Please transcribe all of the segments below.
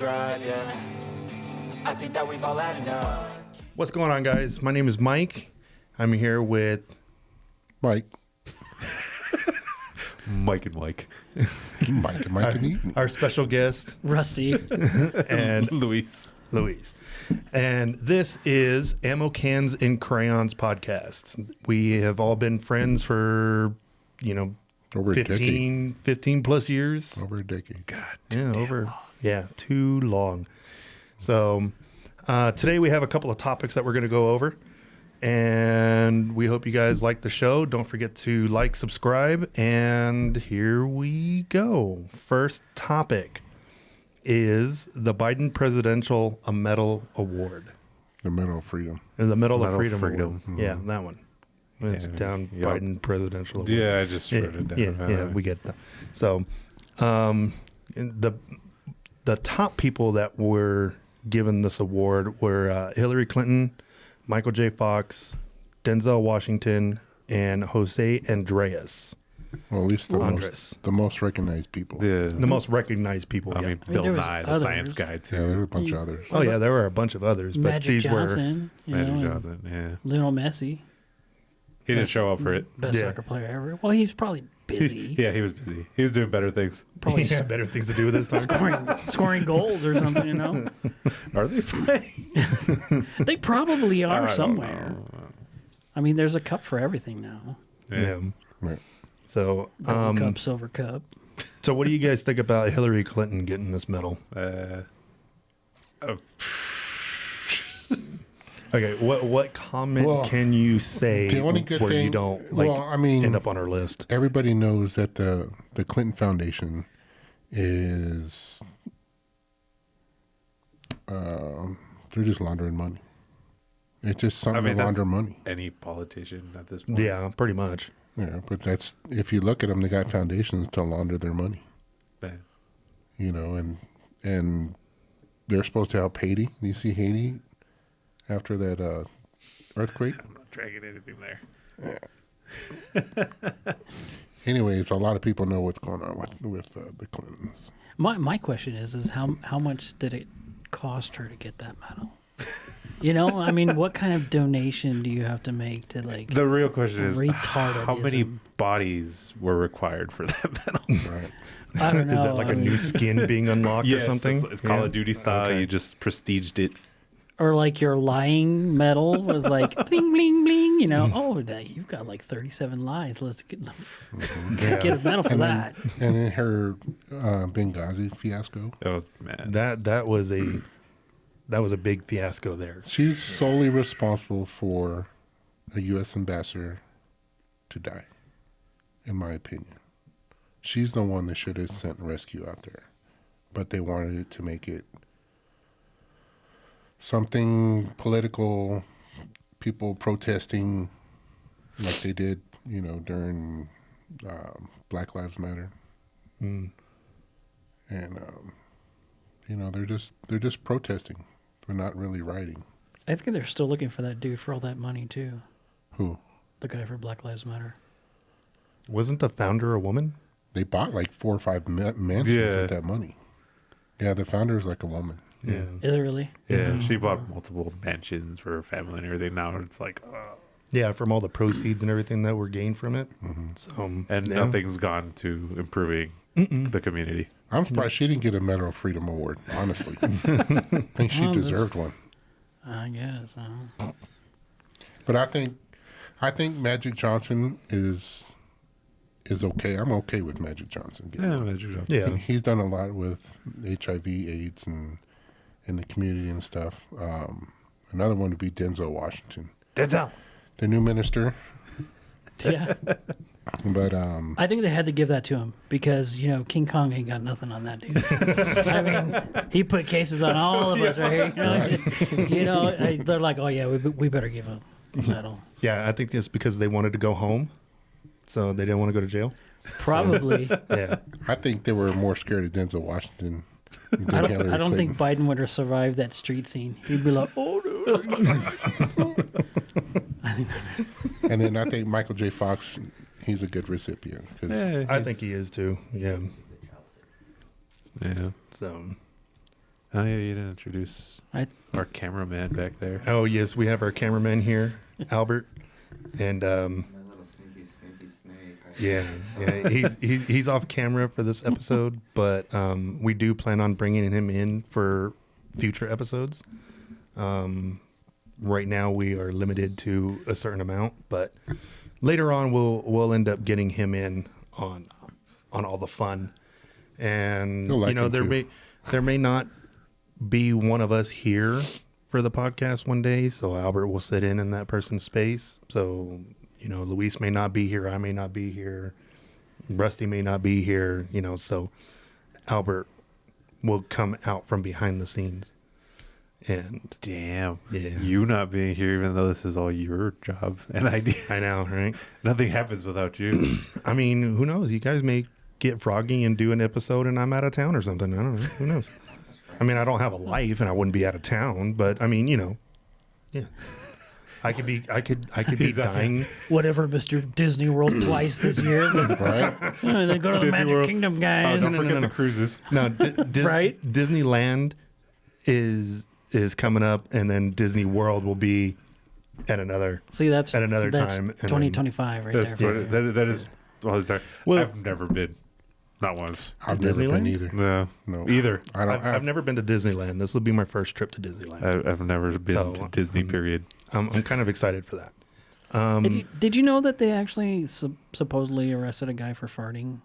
thrive, yeah. I think that we've all had enough. What's going on, guys? My name is Mike. I'm here with Mike. Mike and Mike. Mike and Ethan. our special guest, Rusty. and Luis. And this is Ammo Cans and Crayons podcast. We have all been friends for, Over a 15 plus years. Over a decade. God. Too long. So today we have a couple of topics that we're going to go over. And we hope you guys like the show. Don't forget to like, subscribe, and here we go. First topic is the Biden Presidential Medal Award. The Medal of Freedom. The Medal of Medal of Freedom. Freedom. Award. Yeah, that one. It's down Yep. Biden Presidential Award. Yeah, I just wrote it down. Yeah, we get that. So the top people that were given this award were Hillary Clinton, Michael J. Fox, Denzel Washington, and Jose Andres. Well, at least Andres. the most recognized people. Yeah. The most recognized people. I yeah. mean, Bill there was Nye, the others. science guy, too. Yeah, there's a bunch of others. Oh yeah, there were a bunch of others, but Magic these Johnson. Magic and Johnson, yeah. Lionel Messi. He didn't show up for it. Best Yeah. soccer player ever. Well, he was probably busy. Yeah, he was busy. He was doing better things. were. Probably He had better things to do with this time. scoring goals or something, Are they playing? They probably I are don't somewhere. know. I mean, there's a cup for everything now. Yeah. Right. So, Gold cup, silver cup. so what do you guys think about Hillary Clinton getting this medal? Okay, what comment Well, can you say the only good where you thing- don't end up on our list? Everybody knows that the Clinton Foundation is they're just laundering money. It's just something to launder money. Any politician at this point. Yeah, pretty much. Yeah, but that's if you look at them, they got foundations to launder their money. Man. And they're supposed to help Haiti. Do you see Haiti after that earthquake? I'm not dragging anything there. Anyways, a lot of people know what's going on with the Clintons. My question is how much did it cost her to get that medal? I mean, what kind of donation do you have to make to The real question is retardedism? how many bodies were required for that medal? Right. I don't know. Is that like a new skin being unlocked or Yes, something? it's Call of Duty style. Okay. You just prestiged it. Or like your lying medal was like bling bling bling. You've got like 37 lies. Let's get a medal for that. And then her Benghazi fiasco. Oh man, That was a big fiasco there. She's solely responsible for a U.S. ambassador to die, in my opinion. She's the one that should have sent rescue out there. But they wanted it to make it something political, people protesting like they did, during Black Lives Matter. Mm. And, they're just protesting. They're not really rioting. I think they're still looking for that dude for all that money too. Who? The guy for Black Lives Matter. Wasn't the founder a woman? They bought like 4 or 5 mansions with that money. Yeah, the founder is like a woman. Yeah. Is it really? yeah, she bought multiple mansions for her family and everything. Now it's like, Yeah, from all the proceeds and everything that were gained from it. Mm-hmm. So, and yeah. nothing's gone to improving the community. I'm surprised she didn't get a Medal of Freedom award, honestly. I think she Well, deserved one. I guess. But I think Magic Johnson is okay. I'm okay with Magic Johnson. Yeah. He's done a lot with HIV, AIDS, and in the community and stuff. Another one would be Denzel Washington. Denzel. The new minister. Yeah. But I think they had to give that to him because, King Kong ain't got nothing on that dude. I mean, he put cases on all of us right here. They're like, oh, yeah, we better give him a medal. Yeah, I think it's because they wanted to go home, so they didn't want to go to jail. Probably. Yeah. I think they were more scared of Denzel Washington than I Hillary don't think Clinton. Biden would have survived that street scene. He'd be like, oh, no. And then I think Michael J. Fox, he's a good recipient. 'Cause I think he is too. Yeah. Yeah. So, Oh yeah, you didn't introduce our cameraman back there. Oh yes, we have our cameraman here, Albert, and My little sneaky snake. he's off camera for this episode, but we do plan on bringing him in for future episodes. Right now we are limited to a certain amount, but later on we'll end up getting him in on all the fun, and He'll like it there may not be one of us here for the podcast one day, so Albert will sit in that person's space. So Luis may not be here, I may not be here, Rusty may not be here, so Albert will come out from behind the scenes. And Damn. Yeah. You not being here, even though this is all your job and idea. I know, right? Nothing happens without you. I mean, who knows? You guys may get froggy and do an episode and I'm out of town or something. I don't know. Who knows? I mean, I don't have a life and I wouldn't be out of town, but I mean, yeah. I could be dying. Whatever, Mr. Disney World twice this year. Right? They go to the Disney Magic World. Kingdom, Oh, guys. don't no, forget no. the cruises. No, Right? Disneyland is coming up, and then Disney World will be at another. See, that's At another that's time, and then- 2025 right That's there. what, that is. Well- I've never been. Not once. I've never been Disneyland? either. No. No. Either. I don't I've never been to Disneyland. This will be my first trip to Disneyland. I've never been So, to Disney, period. I'm kind of excited for that. Did you know that they actually supposedly arrested a guy for farting?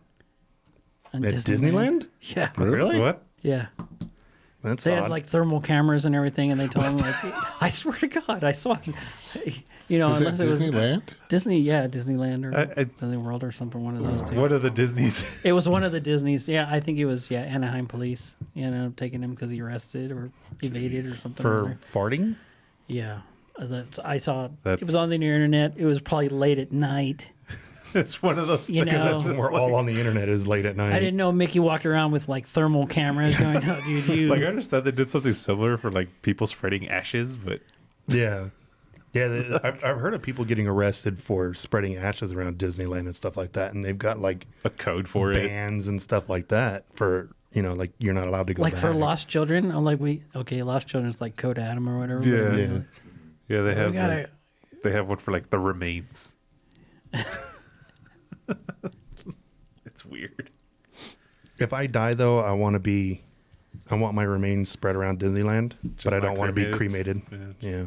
At Disneyland? Yeah. Really? What? Yeah. That's They odd. had like thermal cameras and everything, and they told him, like, I swear to God, I saw it. Is Unless it it was Disneyland? Disneyland or Disney World or something, one of those two. What are the Disneys? It was one of the Disneys. Yeah, I think it was, Anaheim police, taking him because he arrested or evaded or something. for farting? Yeah. I saw it That's- was on the internet. It was probably late at night. It's one of those You things. know. That's We're all on the internet is late at night. I didn't know Mickey walked around with like thermal cameras going, oh, dude, you. Like, I understand they did something similar for like people spreading ashes, but Yeah. Yeah, I've heard of people getting arrested for spreading ashes around Disneyland and stuff like that, and they've got like a code for it. bans and stuff like that for like you're not allowed to go like back. for lost children. I'm like, lost children's like Code Adam or whatever. Yeah. but, Yeah, they have gotta- like, they have one for like the remains. It's weird. If I die though, I want my remains spread around Disneyland, but I not don't want to be cremated. Yeah,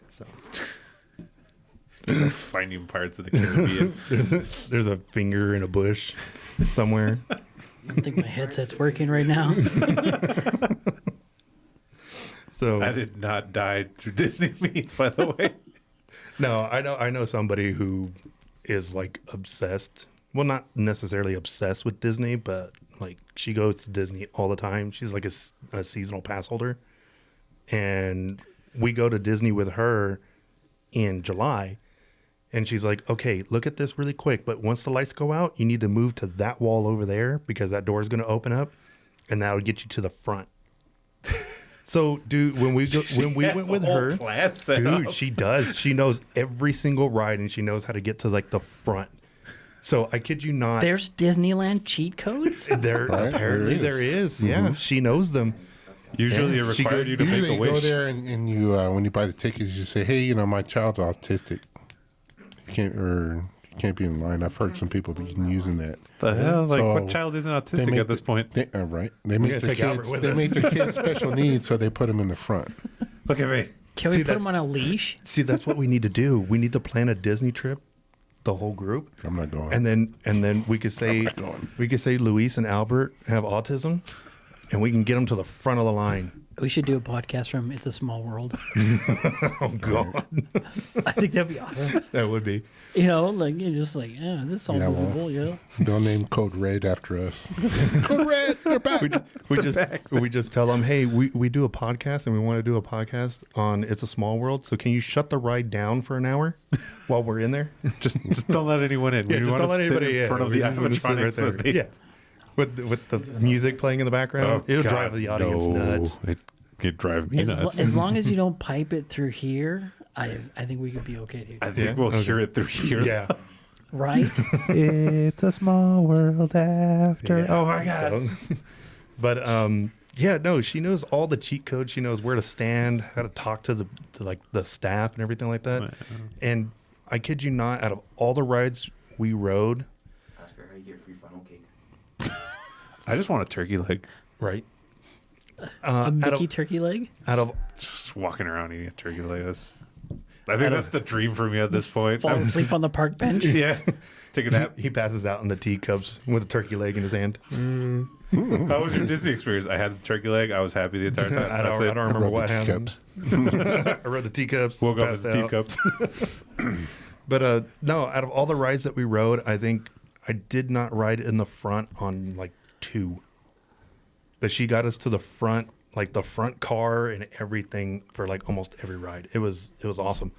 So finding Pirates of the Caribbean. there's a finger in a bush somewhere. I don't think my headset's working right now. So I did not die through Disney means, by the way. no, I know somebody who is like obsessed. Well, not necessarily obsessed with Disney, but like she goes to Disney all the time. She's like a seasonal pass holder, and we go to Disney with her in July. And she's like, okay, look at this really quick. But once the lights go out, you need to move to that wall over there because that door is going to open up, and that'll get you to the front. So, dude, when we went with her, dude, she does. She knows every single ride, and she knows how to get to like the front. So I kid you not. There's Disneyland cheat codes? There Right, apparently there there is. is. Yeah, she knows them. Usually Yeah, it she requires goes- you to Usually make a you go wish. there and you when you buy the tickets, you say, "Hey, my child's autistic. You can't be in line." I've heard some people been using that. The hell? Like, So what child isn't autistic make at this point? Right? They make gonna their take Albert kids. with They us. make their kids special needs, so they put them in the front. Look at me. Can we See, put them on a leash? See, that's what we need to do. We need to plan a Disney trip, the whole group, I'm not going. and then we could say Luis and Albert have autism, and we can get them to the front of the line. We should do a podcast from It's a Small World. Oh God, I think that'd be awesome. that would be. Like you're just like, yeah, this is all Yeah, well. movable, They'll name Code Red after us. Code Red, they're back. We just tell them, hey, we do a podcast and we want to do a podcast on It's a Small World. So can you shut the ride down for an hour while we're in there? Just don't let anyone in. Yeah, We just wanna don't let sit anybody in front of We the just wanna sit animatronics as they- Yeah, with the music playing in the background, it'll drive the audience nuts. It'd drive me nuts. As long as you don't pipe it through here, I think we could be okay, dude. I think Yeah? we'll Okay. hear it through here. Yeah. Right? It's a small world after. Yeah, Oh my god. so- but Yeah, no, she knows all the cheat codes. She knows where to stand, how to talk to the staff and everything like that. Wow. And I kid you not, out of all the rides we rode, Ask her how you get free funnel cake. I just want a turkey leg. right? A Mickey out turkey leg? of Just walking around eating a turkey leg. I think that's the dream for me at this point. Fall asleep on the park bench? Yeah. Take a nap. he passes out in the teacups with a turkey leg in his hand. How was your Disney experience? I had the turkey leg. I was happy the entire time. I don't remember what happened. Teacups. I rode the teacups. Woke up passed with the out. teacups. But no, out of all the rides that we rode, I think I did not ride in the front on like 2. But she got us to the front, like the front car and everything for like almost every ride. It was awesome.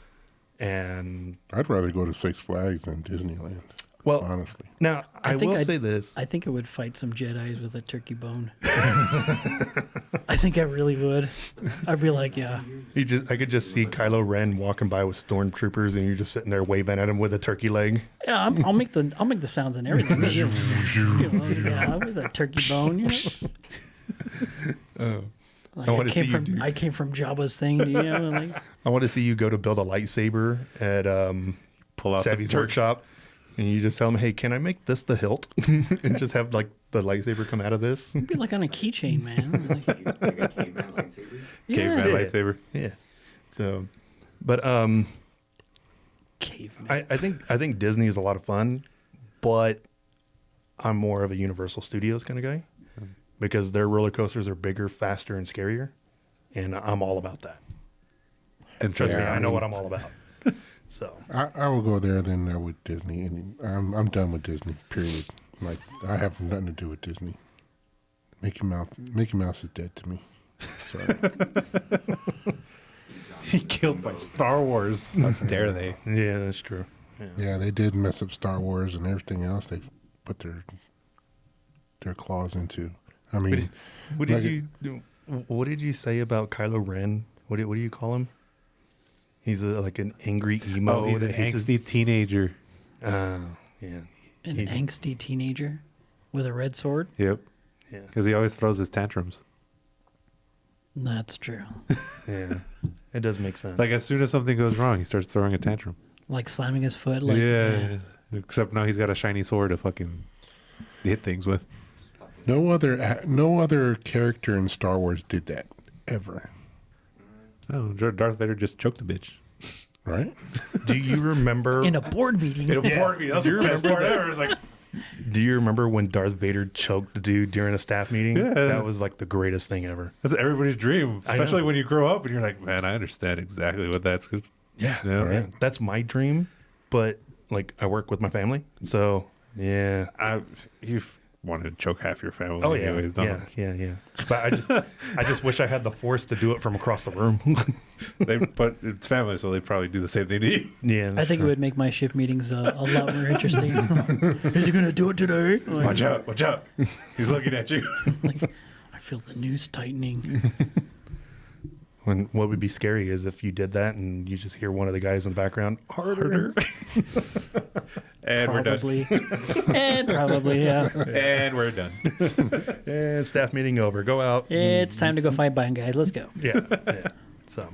And I'd rather go to Six Flags than Disneyland. well, Honestly, now I think will I'd- say this. I think I would fight some Jedis with a turkey bone. I think I really would. I'd be like, yeah. I could just see Kylo Ren walking by with stormtroopers, and you're just sitting there waving at him with a turkey leg. Yeah, I'll make the sounds and everything. Yeah, with a turkey bone. You know? Like I wanna see you do- I came from Jabba's thing. You know, like I want to see you go to build a lightsaber at Pull out Savvy's the workshop, and you just tell him, "Hey, can I make this the hilt?" and just have like the lightsaber come out of this. it'd be like on a keychain, man. Like, Like a caveman lightsaber. Caveman Yeah. lightsaber. Yeah. So, but caveman. I think Disney is a lot of fun, but I'm more of a Universal Studios kind of guy because their roller coasters are bigger, faster, and scarier, and I'm all about that. And Trust me, Yeah, I I know mean- what I'm all about. So, I will go there than there with Disney. And I'm done with Disney. Period. Like I have nothing to do with Disney. Mickey Mouse is dead to me. Sorry. he killed by Star Wars. How dare they? yeah, that's true. Yeah, they did mess up Star Wars and everything else. They put their claws into. I mean, What did you do? What did you say about Kylo Ren? What do you call him? He's like an angry emo. Oh, he's an that hates his- angsty teenager. yeah. An He- angsty teenager with a red sword. Yep. Yeah. Because he always throws his tantrums. That's true. Yeah. It does make sense. Like as soon as something goes wrong, he starts throwing a tantrum. Like slamming his foot. Like, yeah. Except now he's got a shiny sword to fucking hit things with. no other character in Star Wars did that ever. Oh, Darth Vader just choked the bitch. Right? do you remember? In a board meeting. In a board meeting. That was the best part ever. It was like, Do you remember when Darth Vader choked a dude during a staff meeting? Yeah. That was like the greatest thing ever. that's everybody's dream. I know. Especially when you grow up and you're like, man, I understand exactly what that's. Yeah. Yeah. Yeah. That's my dream, but like I work with my family, so yeah. You've wanted to choke half your family. Oh yeah, anyways, don't yeah. But I just wish I had the force to do it from across the room. But it's family, so they probably do the same thing to you. Yeah, I that's think it true. would make my shift meetings a lot more interesting. Is he going to do it today? Like, Watch out. He's looking at you. I feel the noose tightening. When what would be scary is if you did that and you just hear one of the guys in the background harder. And we're done. Probably. And probably, yeah. And we're done. And staff meeting over. Go out. It's time to go fight Biden, guys. Let's go. Yeah. So,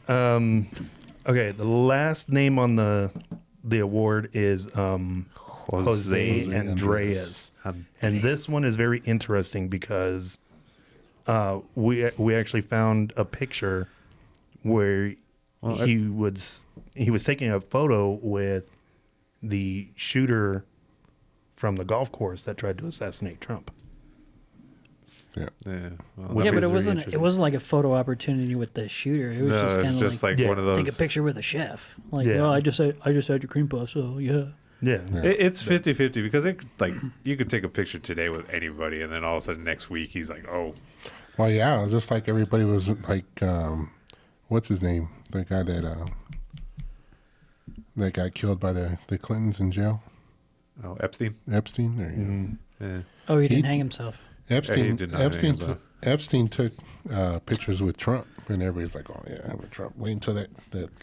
okay. The last name on the award is Jose Andreas, and this one is very interesting because we actually found a picture where he was taking a photo with the shooter from the golf course that tried to assassinate Trump. Yeah. Yeah. Which Yeah, but is it very wasn't. It interesting. wasn't like a photo opportunity with the shooter. It was No, just it's kind of just like, like Yeah. one of those. take a picture with a chef. Like, Yeah. well, I just had your cream puff, so yeah. Yeah. It's 50-50 because you could take a picture today with anybody, and then all of a sudden next week he's like, oh, Well, yeah, it was just like everybody was like, what's his name? The guy that got killed by the Clintons in jail? Epstein. Epstein? There you go. Yeah. Oh, he didn't He- hang himself. Epstein, did not hang himself. Epstein took pictures with Trump, and everybody's like, "Oh yeah, with Trump." Wait until that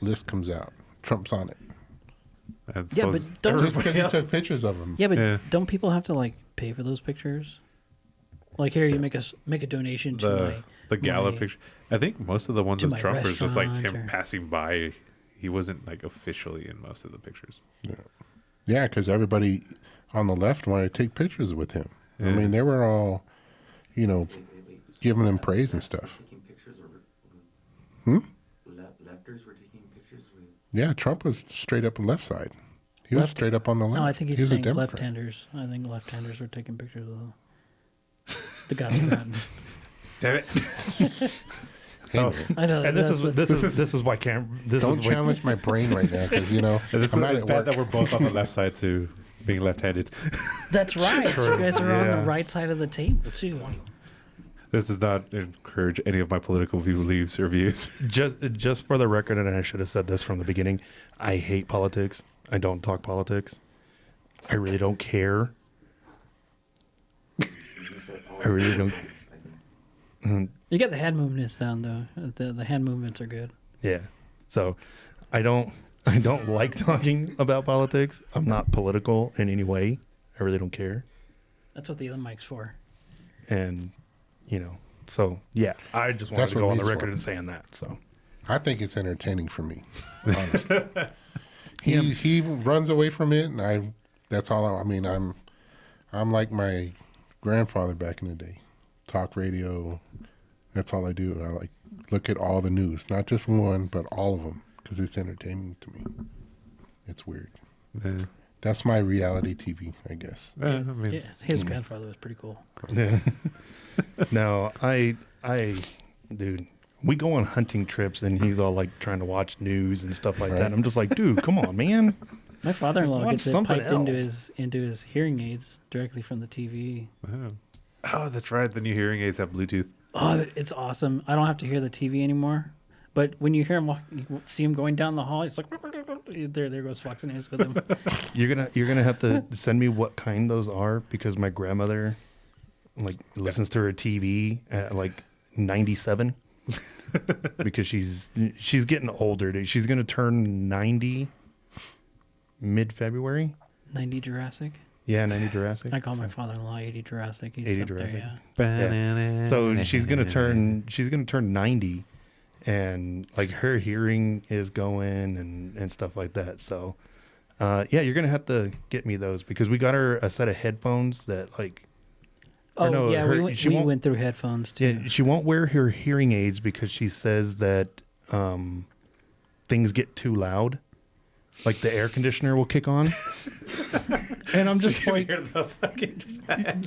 list comes out. Trump's on it. And Yeah, so but is don't- Just because everybody he else. took pictures of him. Yeah, but Yeah. don't people have to like pay for those pictures? Like here, you make a donation to the gala my- picture. I think most of the ones to with my Trump is just like him restaurant or- passing by. He wasn't like officially in most of the pictures. Yeah, because everybody on the left wanted to take pictures with him. I Yeah. mean, they were all, you know, Wait. giving him Lefters praise and were stuff. Taking pictures Hmm? Lefters were taking pictures with. Yeah, Trump was straight up left side. He was Left- straight up on the left. No, I think he's He was a saying Democrat. left-handers. I think left-handers were taking pictures of the guys around. Damn it! Hey, Oh. man, I don't. And this is why don't challenge my brain right now because, you know, And I'm not it's at bad work. that we're both on the left side too, being left-handed. That's right. You guys are on Yeah. the right side of the table too. This does not encourage any of my political beliefs or views. just for the record, and I should have said this from the beginning. I hate politics. I don't talk politics. I really don't care. I really don't. You get the hand movements down though. The hand movements are good. Yeah. So I don't like talking about politics. I'm not political in any way. I really don't care. That's what the other mic's for. And you know, so yeah, I just wanted That's to what go on the meat's record for. and saying that. So I think it's entertaining for me, honestly. He runs away from it, and that's all. I mean, I'm like my grandfather back in the day. Talk radio. That's all I do. I like look at all the news, not just one, but all of them, because it's entertaining to me. It's weird. Yeah. That's my reality TV, I guess. I mean, Yeah, his grandfather was pretty cool. no, I dude, we go on hunting trips and he's all like trying to watch news and stuff like that. Right. And I'm just like, dude, come on, man. My father-in-law Watch gets it something piped into his hearing aids directly from the TV. oh, that's right. The new hearing aids have Bluetooth. Oh, it's awesome. I don't have to hear the TV anymore. But when you hear him you see him going down the hall, he's like, there goes Fox News with him. You're gonna have to send me what kind those are because my grandmother like listens to her TV at like 97 because she's getting older. Dude. She's gonna turn 90 mid-February. 90 Jurassic. Yeah, 90 Jurassic. I call my father-in-law 80 Jurassic. He's 80 up Jurassic. there, yeah. Yeah. So she's gonna turn 90, and like her hearing is going and stuff like that. So yeah, you're gonna have to get me those because we got her a set of headphones that like. Oh, or no, yeah, her- we she went, won't- went through headphones, too. Yeah, she won't wear her hearing aids because she says that things get too loud. Like the air conditioner will kick on. And I'm just like,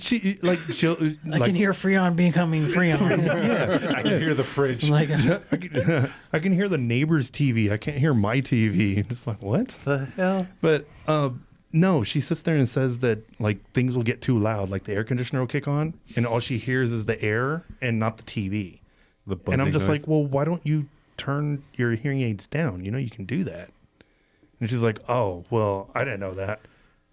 she'll I can hear Freon becoming Freon. yeah. I can hear the fridge. like, I can hear the neighbor's TV. I can't hear my TV. It's like, what the hell? But no, she sits there and says that like things will get too loud, like the air conditioner will kick on, and all she hears is the air and not the TV. The And I'm just noise. like, well, why don't you turn your hearing aids down? You know, you can do that. And she's like, oh, well, I didn't know that.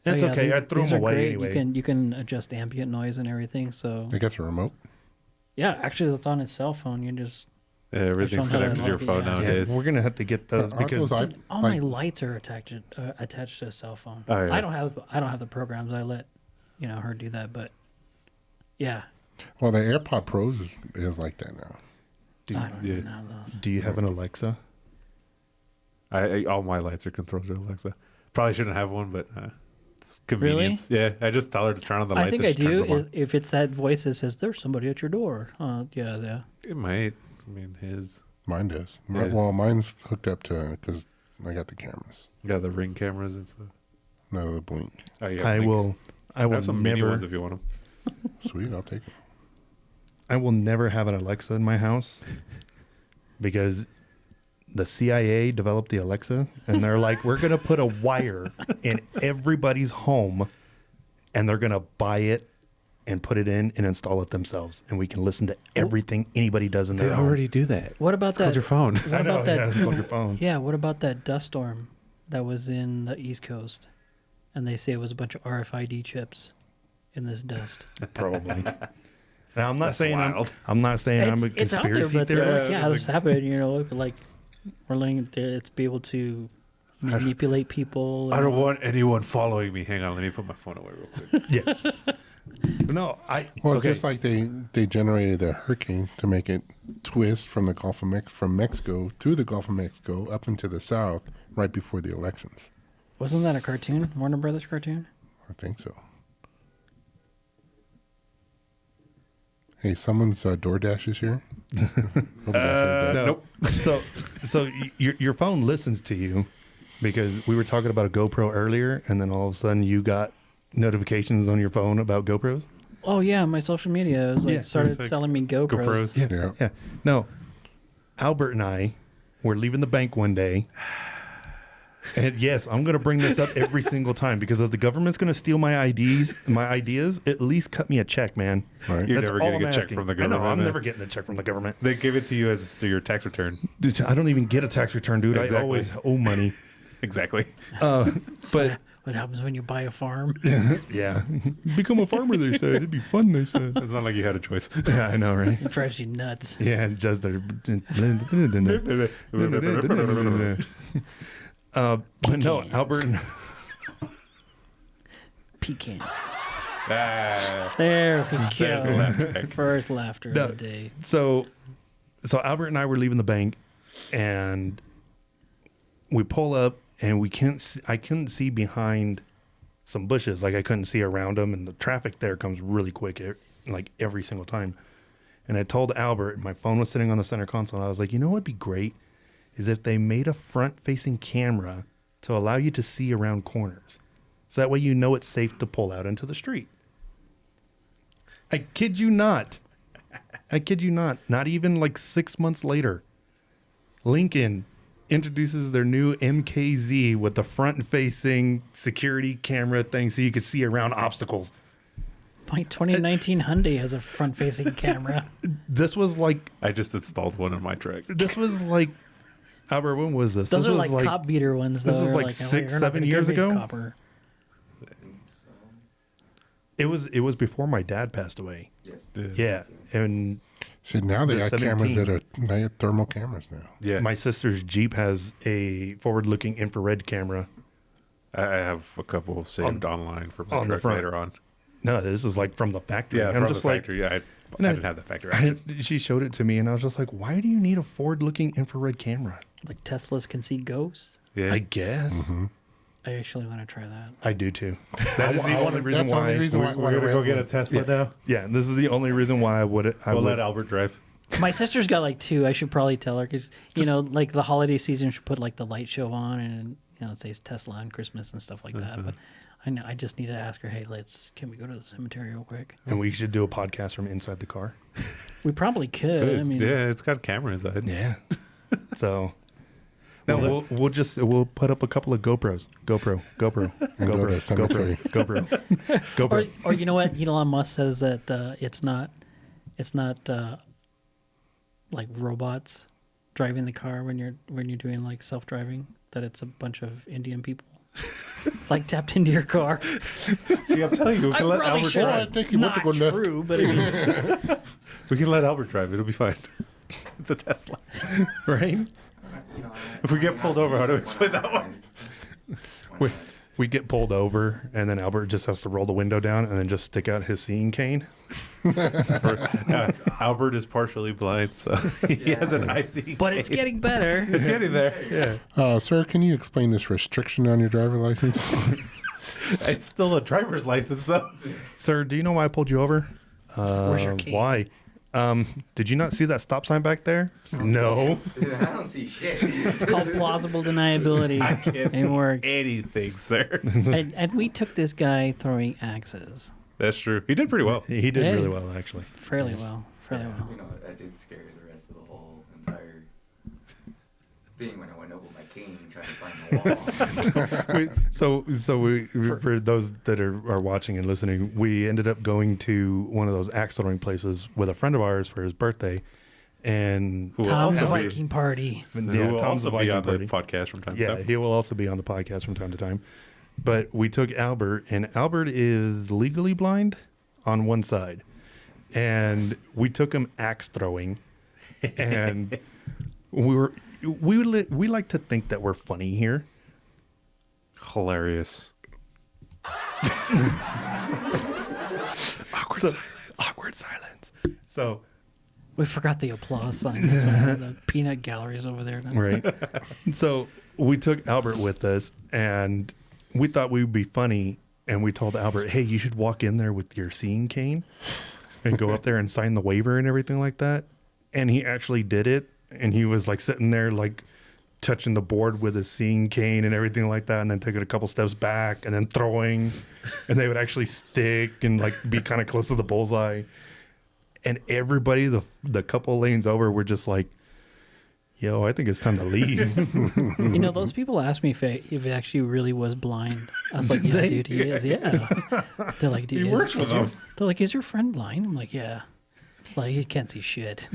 That's oh, yeah, okay. I threw these them are away great. anyway. You can adjust ambient noise and everything. So I guess a remote. yeah, actually, it's on his cell phone. You just yeah, everything's Which one's connected to your that? phone Yeah. nowadays. Yeah, we're gonna have to get those Aren't because those all my lights are attached to a cell phone. Oh, yeah. I don't have the programs. I let her do that. But yeah, well, the AirPod Pros is like that now. I don't even have those. do you have an Alexa? I all my lights are controlled through Alexa. Probably shouldn't have one, but it's convenience. Yeah, I just tell her to turn on the lights. I think and I she turns do. them on. If it's that voice that says there's somebody at your door. Yeah. It might. I mean, his Mine does. Yeah. Well, mine's hooked up to because I got the cameras. got the Ring cameras and stuff. No, the Blink. Oh yeah, I Blink. will I have some mini never ones if you want them. Sweet, I'll take it. I will never have an Alexa in my house because the CIA developed the Alexa and they're like, we're going to put a wire in everybody's home and they're going to buy it and put it in and install it themselves. And we can listen to everything anybody does in They their home. already do that. What about Close that? your phone. What I know, about that? yeah, it's on your phone. Yeah, what about that dust storm that was in the East Coast? And they say it was a bunch of RFID chips in this dust. Probably. Now, I'm not That's saying wild. I'm not saying I'm a It's out there, conspiracy but theorist. yeah, this happened. Like we're letting it to be able to manipulate people. I and don't all. want anyone following me. Hang on, let me put my phone away real quick. Yeah. no, Well, it's okay. just like they generated a hurricane to make it twist from the Gulf of from Mexico to the Gulf of Mexico up into the south right before the elections. Wasn't that a cartoon? Warner Brothers cartoon? I think so. Hey, someone's DoorDash is here. Hope you guys heard that. No. Nope. So your phone listens to you because we were talking about a GoPro earlier, and then all of a sudden you got notifications on your phone about GoPros. Oh yeah, my social media was like Yeah, started it's like selling me GoPros. GoPros. Yeah. No, Albert and I were leaving the bank one day. And yes, I'm going to bring this up every single time because if the government's going to steal my ideas, at least cut me a check, man. Right. You're That's never all getting I'm a check asking. from the I know, government. I'm never getting a check from the government. They give it to you as your tax return. Dude, I don't even get a tax return, dude. I Exactly. always owe money. Exactly. But What happens when you buy a farm? yeah, become a farmer. They said it'd be fun. They said. It's not like you had a choice. Yeah, I know, right? It drives you nuts. Yeah, and just the. But no, Albert. Pecan. Ah, There we there's the go. laugh track. First laughter No. of the day. So Albert and I were leaving the bank, and we pull up, and I couldn't see behind some bushes, like I couldn't see around them, and the traffic there comes really quick, like every single time. And I told Albert, my phone was sitting on the center console, and I was like, you know what'd be great is if they made a front-facing camera to allow you to see around corners, so that way you know it's safe to pull out into the street. I kid you not. I kid you not. Not even like 6 months later, Lincoln introduces their new MKZ with the front-facing security camera thing so you could see around obstacles. My 2019 Hyundai has a front-facing camera. This was like, I just installed one in my truck. Albert, when was this? Those this are was like cop beater ones. this though. was They're like oh, 6, you're not 7 gonna years give me a ago? copper. I think so. It was before my dad passed away. Yes. Yeah, and Shit, now they They're got cameras 17. they have thermal cameras now. Yeah. my sister's Jeep has a forward-looking infrared camera. I have a couple saved online for my on the truck front. later on. No, this is like from the factory. Yeah, I'm from just the like, factory. Yeah, I And I- didn't have the factory option. she showed it to me, and I was just like, why do you need a forward-looking infrared camera? Like Teslas can see ghosts. Yeah. I guess. I actually want to try that. I do too. That is the only reason That's the only why. reason why. We're gonna go get a Tesla now. Yeah, this is the only reason why I would. We'll let Albert drive. My sister's got like 2. I should probably tell her because like the holiday season should put like the light show on and it says Tesla on Christmas and stuff like that. But I know I just need to ask her, hey, can we go to the cemetery real quick? And we should do a podcast from inside the car. We probably could. I mean, yeah, it's got a camera inside. Yeah. So. No, we'll put up a couple of GoPros. GoPro. And go to the cemetery. GoPro. or you know what? Elon Musk says that it's not like robots driving the car when you're doing like self-driving. That it's a bunch of Indian people like tapped into your car. See, I'm telling you, we can let Albert should. I drive. think he went to Not go left. true, but I mean, We can let Albert drive. It'll be fine. It's a Tesla. Right? If we get pulled over, how do I explain that one? We get pulled over, and then Albert just has to roll the window down and then just stick out his seeing cane. Albert is partially blind, so he has an IC. but it's getting better. It's getting there. Yeah. Sir, can you explain this restriction on your driver license? It's still a driver's license, though. Sir, do you know why I pulled you over? Where's your cane? Why? Did you not see that stop sign back there? No. I don't see shit. It's called plausible deniability. I can't It see works. anything, sir. And we took this guy throwing axes That's true. He did pretty well. He did Hey. really well, actually. fairly well. Fairly well. You know, I did scare the rest of the whole entire thing when I went over my cane trying to find the wall. For those that are watching and listening, we ended up going to one of those axe throwing places with a friend of ours for his birthday, and Who will Tom's also be- Viking party. who will Tom's also the be Viking on party. the podcast from time to Yeah, time. he will also be on the podcast from time to time. But we took Albert, and Albert is legally blind on one side, and we took him axe throwing, and we like to think that we're funny here. Hilarious. Awkward silence. So, We forgot the applause sign. The peanut galleries over there. Now. right. So we took Albert with us, and we thought we would be funny. And we told Albert, hey, you should walk in there with your seeing cane and go up there and sign the waiver and everything like that. And he actually did it. And he was like sitting there, like touching the board with his seeing cane and everything like that. And then taking a couple steps back and then throwing. And they would actually stick and like be kind of close to the bullseye. And everybody, the couple lanes over, were just like, yo, I think it's time to leave. You know, those people asked me if he actually really was blind. I was like, yeah, dude, he is. Yeah. They're like, dude, He works for them. They're like, is your friend blind? I'm like, yeah. Like, he can't see shit.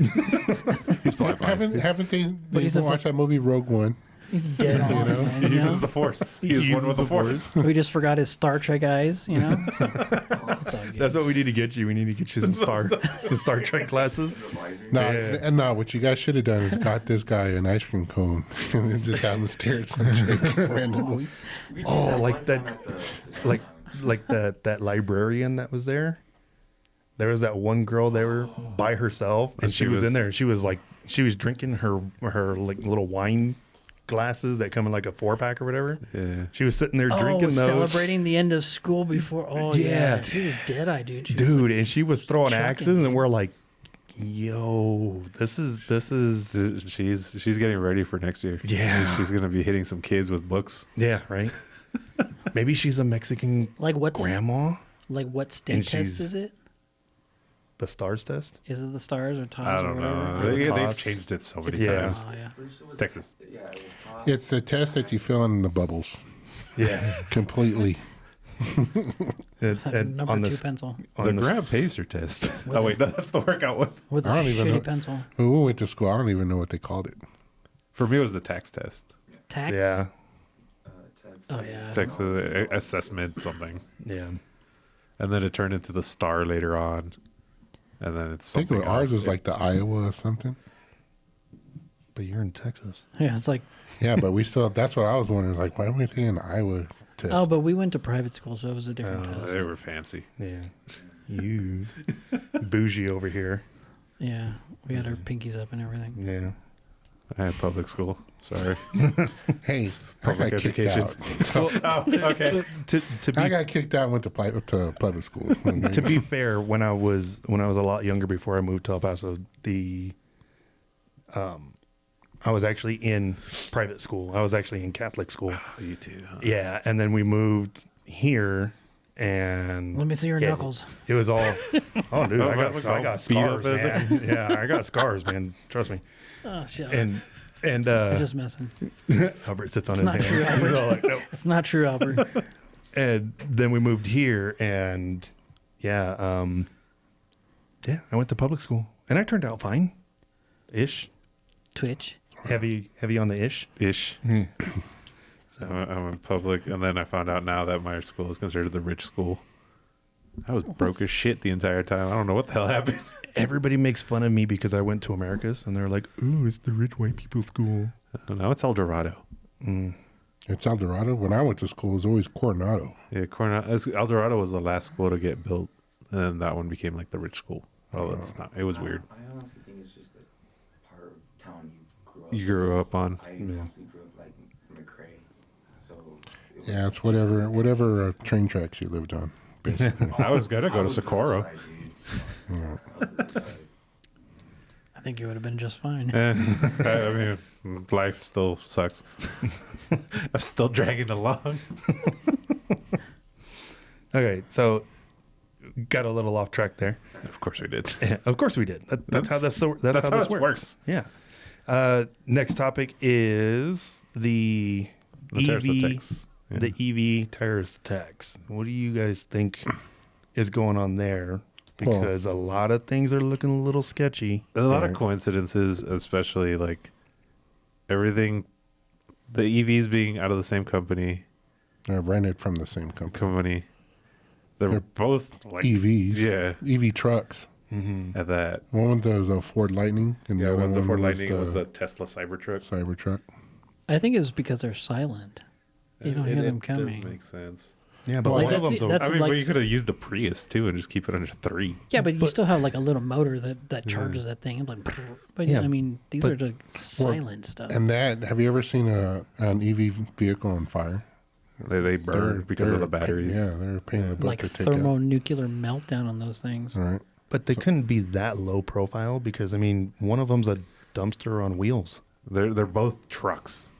He's blind. Haven't they he's a watched that movie Rogue One? He's dead on, man. He You uses know? the Force. He is one with the Force. We just forgot his Star Trek eyes, you know? So, it's all good. That's what we need to get you. We need to get you some Star Trek glasses. The visor. No, Yeah. and no. What you guys should have done is got this guy an ice cream cone and then just have him stare at some chick randomly. We did Oh, that like one that- time at the like salon. like that librarian that was there. There was that one girl there by herself, and she was in there. She was drinking her like little wine glasses that come in like a 4-pack or whatever. Yeah. She was sitting there drinking those. Celebrating the end of school before. Oh, yeah. Yeah. She was dead-eyed, dude. She was Dude, like, and she was throwing shocking. axes, and we're like, yo, this is She's getting ready for next year. Yeah. She's gonna be hitting some kids with books. yeah, right. Maybe she's a Mexican like what state And test she's- is it? the STARS test. Is it the stars or I TOS or don't whatever? know. Or the They've toss. changed it so many Yeah. times. Oh, yeah. Pretty sure it was- Texas. Yeah, it was tossed. It's a test that you fill in the bubbles Yeah, completely. and, Like and number on 2 this pencil The on the Graham Pacer test. Oh wait, no, that's the workout one. with a I don't even shitty know. pencil. When we went to school, I don't even know what they called it. For me, it was the tax test. Tax? yeah, Texas. Oh, yeah. Texas assessment something, yeah. and then it turned into the star later on, and then it's I think something ours else. was like the Iowa or something. But you're in Texas. Yeah, it's like, Yeah, but we still. That's what I was wondering. Like, why are we taking the Iowa test? oh, but we went to private school, so it was a different Oh, test. They were fancy. Yeah, you bougie over here. Yeah, we had our pinkies up and everything. Yeah. I had public school. Sorry. Hey, Public I got kicked education. out. So Oh, okay. To be I got kicked out. And went to public school. to be fair, when I was a lot younger before I moved to El Paso, I was actually in private school. I was actually in Catholic school. You too. Huh? Yeah, and then we moved here, and Let me see your Yeah. knuckles. it was all. Oh, dude, I got Beat scars, up, is it? man. Yeah, I got scars, man. Trust me. Oh, shit. And I'm just messing. Albert sits on It's his not hands. true, He's Albert. all like, "Nope." It's not true, Albert. And then we moved here, and yeah, I went to public school, and I turned out fine, ish. Twitch. Heavy on the ish. Ish. So I'm in public, and then I found out now that my school is considered the rich school. I was broke as shit the entire time. I don't know what the hell happened. everybody makes fun of me because I went to Americas, and they're like, "Ooh, it's the rich white people school." Now it's El Dorado. Mm. It's El Dorado. When I went to school, it was always Coronado. Yeah, El Dorado was the last school to get built, and then that one became like the rich school. Oh, that's not. It was weird. I honestly think it's just the part of town You grew up on. I mostly grew up like McCray, so. It was- Yeah, it's whatever train tracks you lived on. Basically. I was gonna I go to was the Socorro. other side, dude. I was the other side. I think you would have been just fine. And I mean, life still sucks. I'm still dragging along. Okay, so got a little off track there. Of course we did. Of course we did. That's how That's how how this it works. Yeah. Next topic is the terrorist EV, attacks. Yeah. the EV terrorist attacks. What do you guys think is going on there? Well- Because a lot of things are looking a little sketchy. There's a lot Right. of coincidences, especially like everything, the EVs being out of the same company. I rented from the same company. They're They're both like EVs. Yeah, EV trucks. Mm-hmm. at that. One was a Ford Lightning, and the Yeah, other one's the one Ford was Lightning. It was the Tesla Cybertruck. Cybertruck. I think it was because they're silent. You don't hear them It coming. does make sense. Yeah, but Well, one of that's- them's that's- I mean, like- but you could have used the Prius too and just keep it under 3. Yeah, but you still have like a little motor that charges that thing. Like, but Yeah, I mean, these but- are the silent stuff. And that, have you ever seen an EV vehicle on fire? They burn because of the they're a pain- batteries. Yeah, they're a pain in the butt Like to take out. thermonuclear meltdown on those things. Right. But they couldn't be that low profile because, I mean, one of them's a dumpster on wheels. They're both trucks.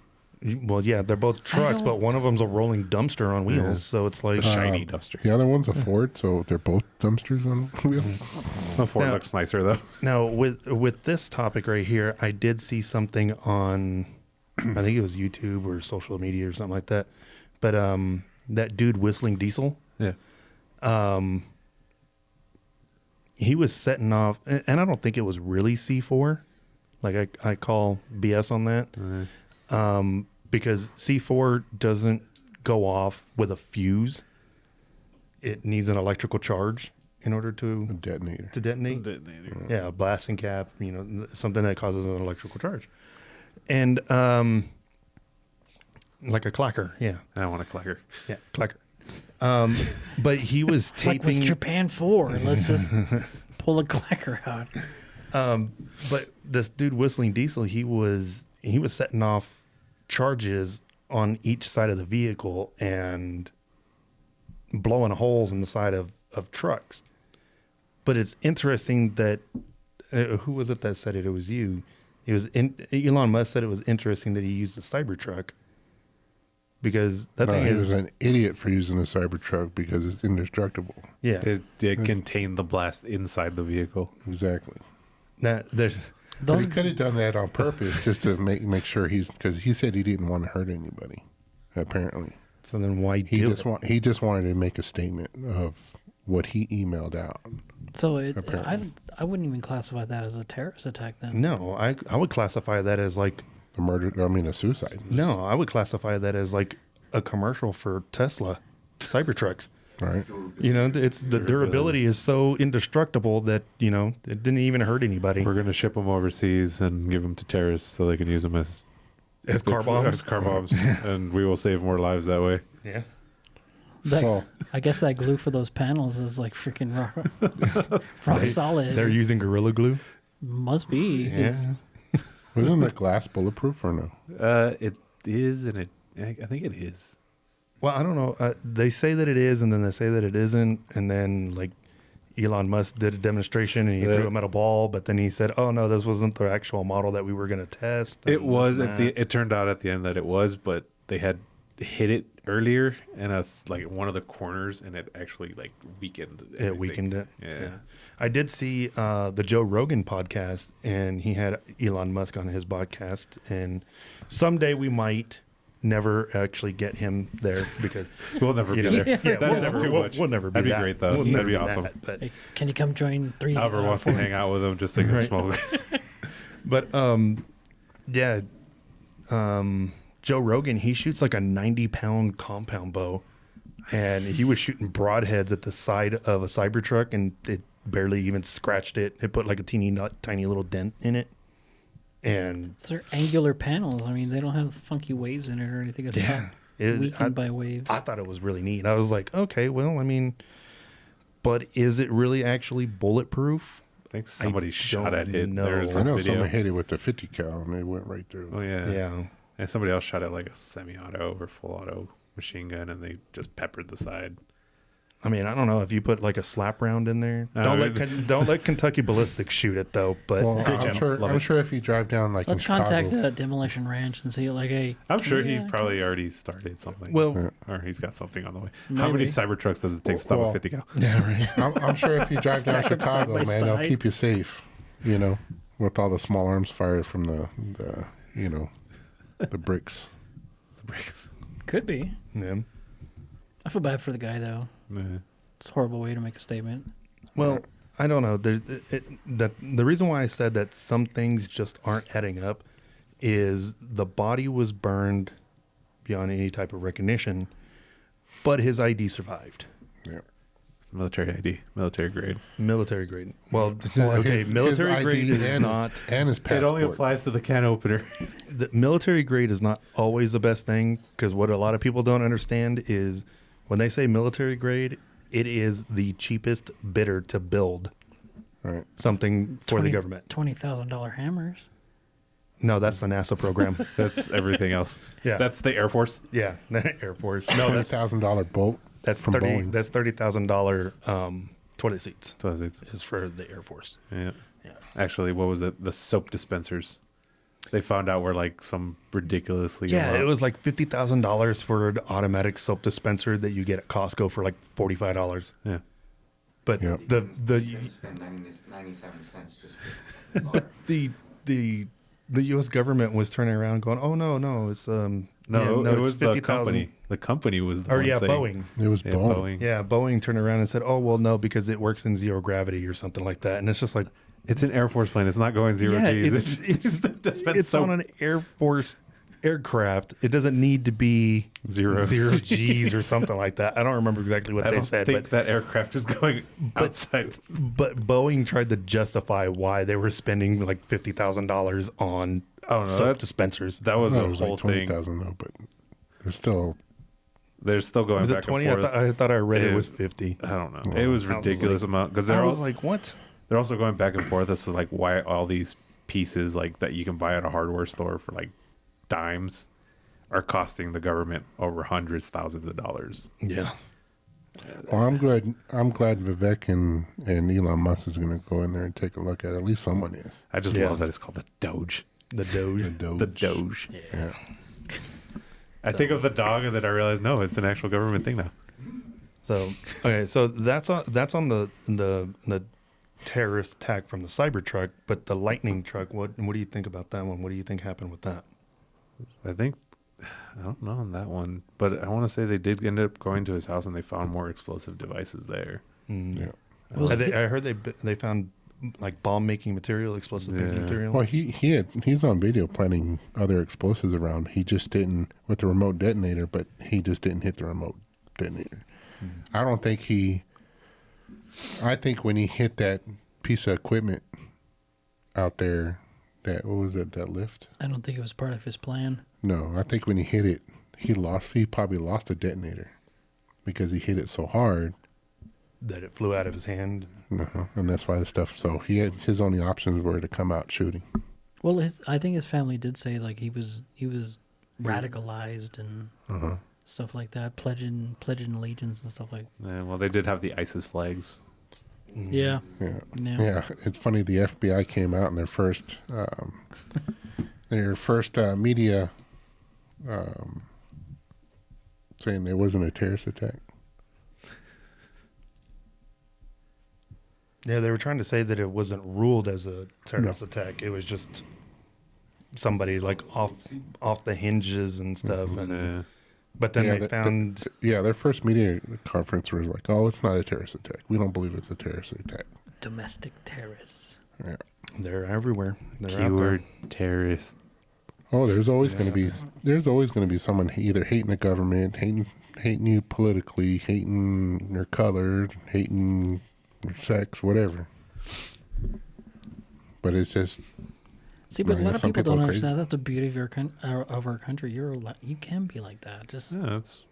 Well, yeah, they're both trucks, don't- but one of them's a rolling dumpster on wheels. Yeah. So it's like, It's a shiny dumpster. The other one's a Ford, so they're both dumpsters on wheels. The Ford Now- looks nicer though. now with this topic right here, I did see something on, I think it was YouTube or social media or something like that. But that dude whistling diesel, Yeah. he was setting off, and I don't think it was really C4. Like I call BS on that. Because C4 doesn't go off with a fuse. It needs an electrical charge in order A to detonator. detonate. Yeah, a blasting cap, something that causes an electrical charge. And like a clacker, yeah. I want a clacker. Yeah, clacker. But he was Like what's taping Japan for? Let's just pull a clacker out. but this dude whistling diesel, he was setting off charges on each side of the vehicle and blowing holes in the side of trucks. But it's interesting that who was it that said it? It was you. Elon Musk said it was interesting that he used a Cybertruck because that No, thing he is was an idiot for using a Cybertruck because it's indestructible. yeah. It contained the blast inside the vehicle. Exactly. There's But Those he could have done that on purpose just to make sure because he said he didn't want to hurt anybody. Apparently, so then why he do just it? he just wanted to make a statement of what he emailed out. so Apparently. I wouldn't even classify that as a terrorist attack then. No, I would classify that as like A murder, I mean, a suicide. no, I would classify that as like a commercial for Tesla Cybertrucks. Right. It's the durability is so indestructible that it didn't even hurt anybody. We're gonna ship them overseas and give them to terrorists so they can use them as Car bombs. As car bombs, and we will save more lives that way. Yeah. That, Well, I guess that glue for those panels is like freaking rock solid. They're using Gorilla Glue. Must be. Yeah. wasn't the glass bulletproof or no? It is, and I think it is. Well, I don't know. They say that it is, and then they say that it isn't, and then like Elon Musk did a demonstration and he Yeah. threw him at a ball, but then he said, "Oh no, this wasn't the actual model that we were going to test." It and was this at and the. It turned out at the end that it was, but they had hit it earlier, and it's like one of the corners, and it actually like weakened. that. It everything. weakened it. Yeah. I did see the Joe Rogan podcast, and he had Elon Musk on his podcast, and someday we might never actually get him there because We'll never be there. yeah, That we'll, is never, too we'll, much. we'll never be That'd be that. great, though. We'll That'd never be be awesome. that, but Hey, can you come join 3? Albert wants to hang out with him just so he can Right. smoke. yeah, Joe Rogan, he shoots like a 90-pound compound bow, and he was shooting broadheads at the side of a Cybertruck, and it barely even scratched it. It put like a tiny little dent in it, and They're angular panels. I mean, they don't have funky waves in it or anything. It's not weakened by waves. I thought it was really neat. I was like, okay, well, I mean, but is it really actually bulletproof? I think somebody shot at it. know. There's I a know video. someone hit it with the 50 cal and it went right through. Oh yeah. Yeah. And somebody else shot at like a semi-auto or full auto machine gun, and they just peppered the side. I mean, I don't know if you put like a slap round in there. Uh, Don't let Kentucky Ballistics shoot it though. But Well, Great I'm channel. sure. Love I'm it. sure if you drive down like Let's in Chicago, contact Demolition Ranch and see, like, hey. I'm sure he yeah, probably already started something. well, or he's got something on the way. How many Maybe. Cybertrucks does it take to stop a Well, 50 cal? yeah, right. I'm sure if you drive down Stack 'em side Chicago, by man, they'll side. keep you safe. With all the small arms fired from the bricks. The brakes. Could be. Yeah. I feel bad for the guy, though. Yeah. It's a horrible way to make a statement. Well, I don't know. The reason why I said that some things just aren't adding up is the body was burned beyond any type of recognition, but his ID survived. Yeah. Military ID, military grade. Military grade. Well, Well, okay, his military ID grade is and not. and his passport. It only applies to the can opener. The military grade is not always the best thing because what a lot of people don't understand is When they say military grade, it is the cheapest bidder to build Right. something for the government. $20,000 hammers. No, that's the NASA program. That's everything else. Yeah. That's the Air Force. Yeah, Air Force. No, that's $20,000 bolt. that's from 30. Boeing. That's $30,000 toilet seats So it's, is for the Air Force. yeah. Yeah. Actually, what was it? The soap dispensers. They found out were like some ridiculously. Yeah, amount. it was like $50,000 for an automatic soap dispenser that you get at Costco for like $45. Yeah. But Yep. You spend 97 cents just for but the U.S. government was turning around going, oh no, it's No, yeah, it it's was the 50,000. company. The company was the Or one yeah, saying, Boeing. It was Yeah, Boeing. Boeing. Yeah, Boeing turned around and said, oh well, no, because it works in zero gravity or something like that, and it's just like, It's an Air Force plane. It's not going zero yeah, G's. it's to dispense it's soap. on an Air Force aircraft. It doesn't need to be Zero. G's or something like that. I don't remember exactly what I they don't said, think but that aircraft is going outside. but Boeing tried to justify why they were spending like $50,000 on Oh, no, soap that- dispensers. That was No, a it was whole like thing. 20,000 though, but there's still. They're still going Was back it 20? and forth. I thought I read it It- was 50. I don't know. It was I was ridiculous like- amount because I they're was all, like, what? they're also going back and forth as to like why all these pieces like that you can buy at a hardware store for like dimes are costing the government over hundreds, thousands of dollars. Yeah. Well, I'm glad Vivek and Elon Musk is going to go in there and take a look at it. At least someone is. I just Yeah. love that it's called the Doge. The Doge. The Doge. Yeah. I think of the dog and then I realize no, it's an actual government thing now. So okay, so that's on the terrorist attack from the Cybertruck, but the Lightning truck. What do you think about that one? What do you think happened with that? I think I don't know on that one, but I want to say they did end up going to his house and they found more explosive devices there. Yeah. Was it- I heard they found like bomb making material, explosive making Yeah. material. Well, he's on video planting other explosives around. He just didn't with the remote detonator, but he just didn't hit the remote detonator. I don't think he. I think when he hit that piece of equipment out there, that what was it? That lift? I don't think it was part of his plan. No, I think when he hit it, he probably lost the detonator because he hit it so hard. That it flew out of his hand. And that's why the stuff. So his only options were to come out shooting. Well, I think his family did say like he was radicalized and stuff like that, pledging allegiance and stuff like. Yeah, well, they did have the ISIS flags. Yeah. Yeah. Yeah. Yeah, it's funny. The FBI came out in their first media saying there wasn't a terrorist attack. Yeah, they were trying to say that it wasn't ruled as a terrorist attack. It was just somebody like off the hinges and stuff. And Yeah. but then Yeah, they found their first media conference was like, "Oh, it's not a terrorist attack. We don't believe it's a terrorist attack." Domestic terrorists. Yeah. they're everywhere. They're Keyword out there. terrorist. Oh, there's always going to be someone either hating the government, hating you politically, hating your color, hating your sex, whatever. But it's just See, but Right, a lot of some people people don't are crazy. understand. That's the beauty of our country. You can be like that. Just Yeah, that's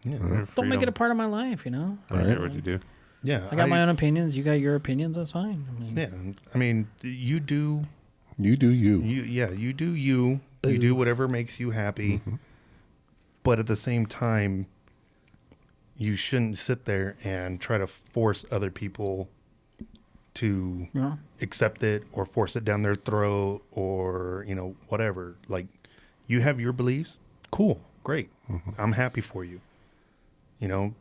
don't make it a part of my life. You know. I don't care what you do. Yeah, I got my own opinions. You got your opinions. That's fine. I mean, Yeah, I mean, you do you do you. you do you. Boo. You do whatever makes you happy. But at the same time, you shouldn't sit there and try to force other people to Yeah. accept it or force it down their throat or, whatever. Like, you have your beliefs. Cool. Great. I'm happy for you.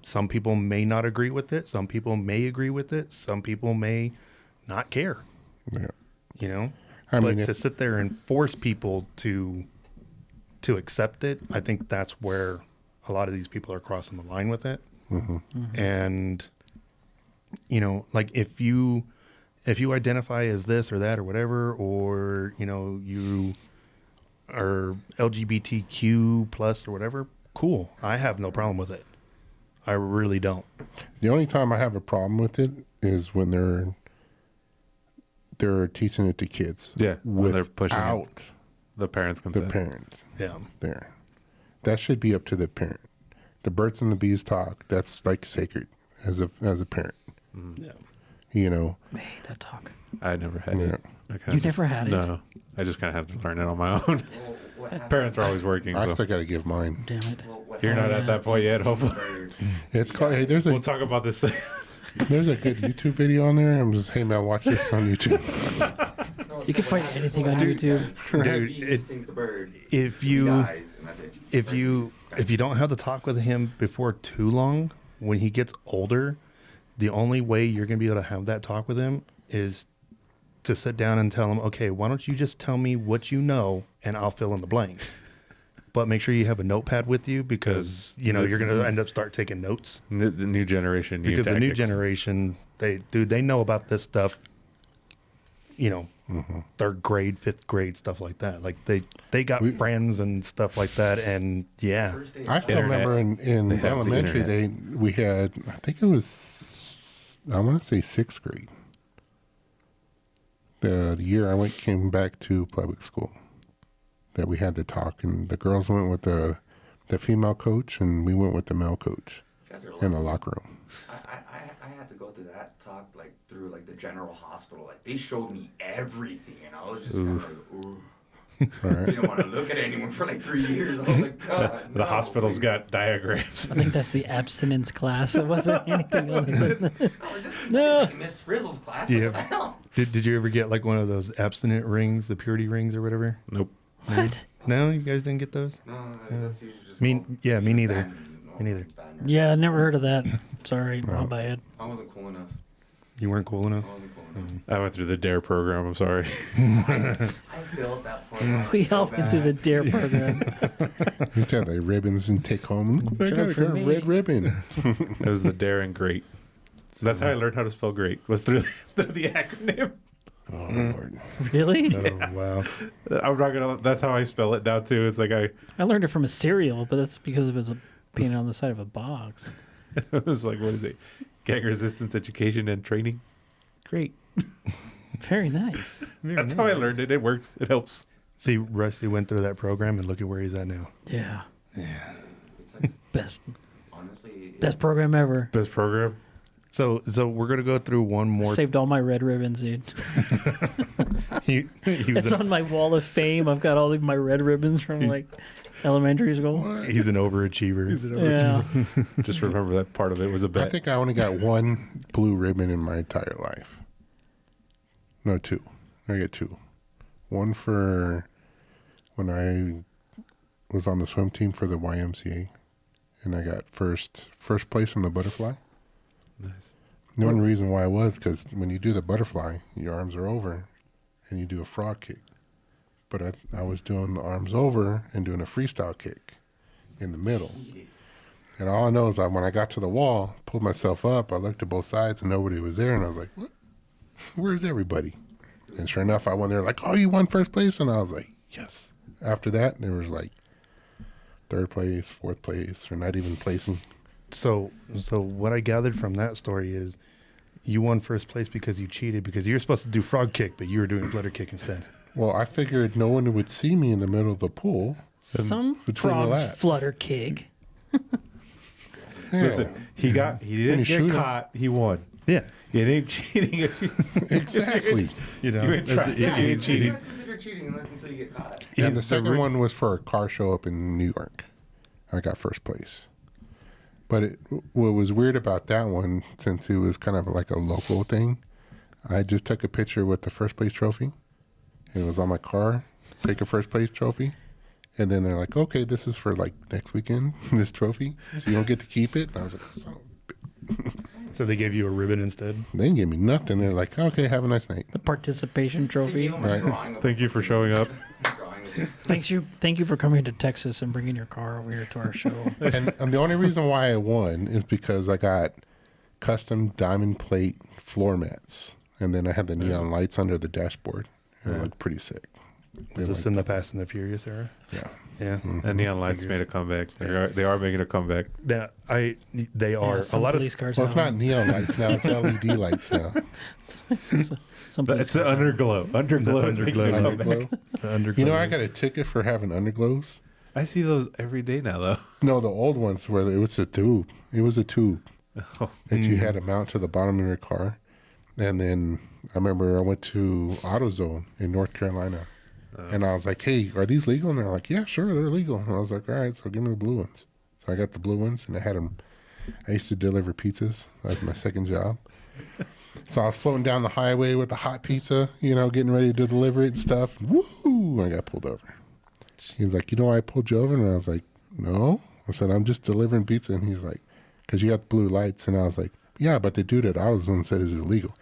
Some people may not agree with it. Some people may agree with it. Some people may not care, Yeah. but mean, to sit there and force people to accept it, I think that's where a lot of these people are crossing the line with it. And, like if you identify as this or that or whatever, or, you are LGBTQ plus or whatever, cool. I have no problem with it. I really don't. The only time I have a problem with it is when they're teaching it to kids. Yeah, when they're pushing it. out The parents the consent. parent Yeah. there. That should be up to the parent. the birds and the bees talk. That's like sacred as a parent. Yeah. You know. I hate that talk. I never had Yeah. it. I kinda You never had it? No, I just kind of had to learn it on my own. What happened? Parents are always working, I so still got to give mine. Damn it. Well, what you're not happened? at that point yet. Hopefully, Bird. It's called. Hey, there's we'll a talk about this thing. there's a good YouTube video on there. I'm just, hey man, watch this on YouTube. No, You can so find what anything happens- on what YouTube. happens- Dude, he it- stings the bird. If he you dies, and that's it. if you don't have the talk with him before too long, when he gets older, the only way you're going to be able to have that talk with him is to sit down and tell him, okay, why don't you just tell me what you know and I'll fill in the blanks. But make sure you have a notepad with you because, you know, you're going to end up start taking notes. The new generation, new Because the new tactics. generation, they know about this stuff, you know, third grade, fifth grade, stuff like that. Like they got friends and stuff like that. And yeah, First day I still Internet. remember in They have the elementary internet. we had, I think it was, I want to say 6th grade. The year I came back to public school, that we had the talk, and the girls went with the female coach, and we went with the male coach guys are in lucky. the locker room. I had to go through that talk like through like the general hospital. Like they showed me everything, and I was just kind of like, ooh. All right. Didn't want to look at anyone for like 3 years. I was like, God, The no, hospital's please. got diagrams. I think that's the abstinence class. It wasn't anything other than I was like, this is No. like Miss Frizzle's class. Yeah. Like, what the hell? did you ever get like one of those abstinent rings, the purity rings or whatever? Nope. what? No, you guys didn't get those. No, that's usually just Me- called yeah, me neither. abandonment. Me neither. Abandonment. Yeah, I never heard of that. Sorry, my bad. I wasn't cool enough. You weren't cool enough. I wasn't cool enough. I went through the DARE program. I'm sorry. I failed that part. We all went through the DARE program. You had the ribbons and take home. I Joke got for a me. red ribbon. It was the DARE and GREAT. So that's how I learned how to spell great. Was through the acronym. Oh Lord. Really? Oh wow. I'm not gonna. That's how I spell it now too. It's like I learned it from a cereal, but that's because it was a painted on the side of a box. it was like, what is it? Gang resistance education and training. Great. Very nice. That's how I learned it. It works. It helps. See, Rusty went through that program and look at where he's at now. Yeah. It's like, Best honestly, best program ever. Best program. So we're gonna go through one more. Saved all my red ribbons, dude. He was It's on my wall of fame. I've got all of my red ribbons from like elementary school. he's an overachiever. Yeah. Just remember that part of it was a I bet. think I only got one blue ribbon in my entire life. No, 2. I got 2. One for when I was on the swim team for the YMCA, and I got first place in the butterfly. Nice. The only reason why was because when you do the butterfly, your arms are over, and you do a frog kick. But I was doing the arms over and doing a freestyle kick in the middle. And all I know is that when I got to the wall, pulled myself up, I looked at both sides and nobody was there. And I was like, what? Where's everybody? And sure enough, I went there like, oh, you won first place? And I was like, yes. After that, there was like 3rd place, 4th place, or not even placing. So what I gathered from that story is you won first place because you cheated because you were supposed to do frog kick, but you were doing flutter kick instead. Well, I figured no one would see me in the middle of the pool. Some between the frogs laps. flutter kick. Yeah, Listen, he didn't you get shoot him. caught. He won. Yeah, It ain't cheating if you, exactly. you know, you ain't trying. If you ain't you cheating. don't consider cheating until you get caught. And the He's second one was for a car show up in New York. I got first place. But what was weird about that one, since it was kind of like a local thing, I just took a picture with the first place trophy, and it was on my car. Take a first place trophy, and then they're like, "Okay, this is for like next weekend. This trophy, so you don't get to keep it." And I was like, "Son of a bitch." So they gave you a ribbon instead. They didn't give me nothing. They're like, "Okay, have a nice night." The participation trophy. Right. Thank you for showing up. Thank you for coming to Texas and bringing your car over here to our show. And the only reason why I won is because I got custom diamond plate floor mats, and then I had the neon lights under the dashboard. And it looked pretty sick. Was this in the Fast and the Furious era? Yeah. Yeah. And neon lights Figures. made a comeback. They are making a comeback. Yeah, they Yeah, are some a lot of. police cars. Well, it's have not neon lights now; it's LED lights now. them. Some police It's an cars have them. underglow. Underglow is making a underglow. comeback. Underglow. The underglow You know, I lights. got a ticket for having underglows, I see those every day now, though. No, the old ones where it was a tube. It was a tube Oh, that you had to mount to the bottom of your car. And then I remember I went to AutoZone in North Carolina. And I was like, hey, are these legal? And they're like, yeah, sure, they're legal. And I was like, all right, so give me the blue ones. So I got the blue ones, and I had them. I used to deliver pizzas. That was my second job. So I was floating down the highway with the hot pizza, getting ready to deliver it and stuff. Woo! I got pulled over. He was like, you know why I pulled you over? And I was like, no. I said, I'm just delivering pizza. And he's like, because you got blue lights. And I was like, yeah, but the dude at AutoZone said it's illegal.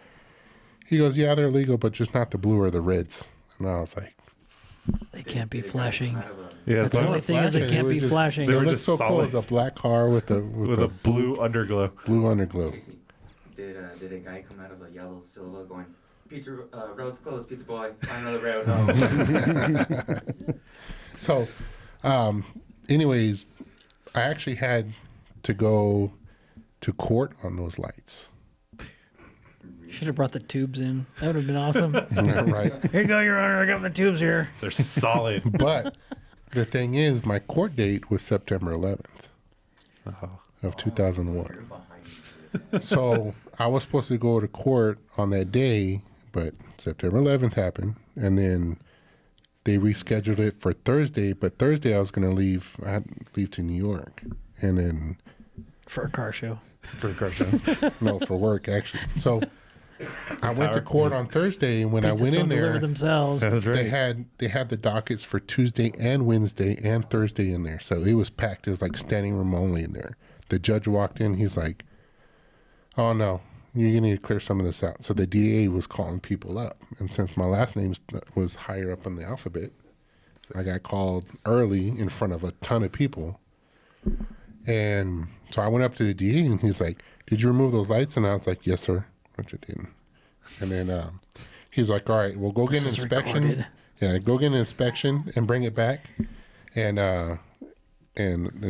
He goes, yeah, they're legal, but just not the blue or the reds. And I was like, They can't be flashing. yeah. That's the only thing is they can't be flashing. They It were looks just so cool. solid. It's a black car with a blue underglow. blue underglow. Casey, did a guy come out of a yellow Silva going, "Pizza road's closed, pizza boy, find another road"? So, anyways, I actually had to go to court on those lights. Should have brought the tubes in. That would have been awesome. Right? Here you go, Your Honor. I got my tubes here. They're solid. But the thing is, my court date was September 11th of 2001. So I was supposed to go to court on that day, but September 11th happened, and then they rescheduled it for Thursday. But Thursday I was going to leave. I had to leave to New York, and then For a car show. For the car show. no, for work actually. So I went to court on Thursday, and when Pizzas I went don't in deliver there, themselves. That's right. they had the dockets for Tuesday and Wednesday and Thursday in there. So it was packed. It was like standing room only in there. The judge walked in. He's like, "Oh no, you're gonna need to clear some of this out." So the DA was calling people up, and since my last name was higher up in the alphabet, I got called early in front of a ton of people. And so I went up to the DA, and he's like, "Did you remove those lights?" And I was like, "Yes, sir," which I didn't. And then he's like, "All right, well, go get an This is inspection. recorded. Yeah, go get an inspection and bring it back. And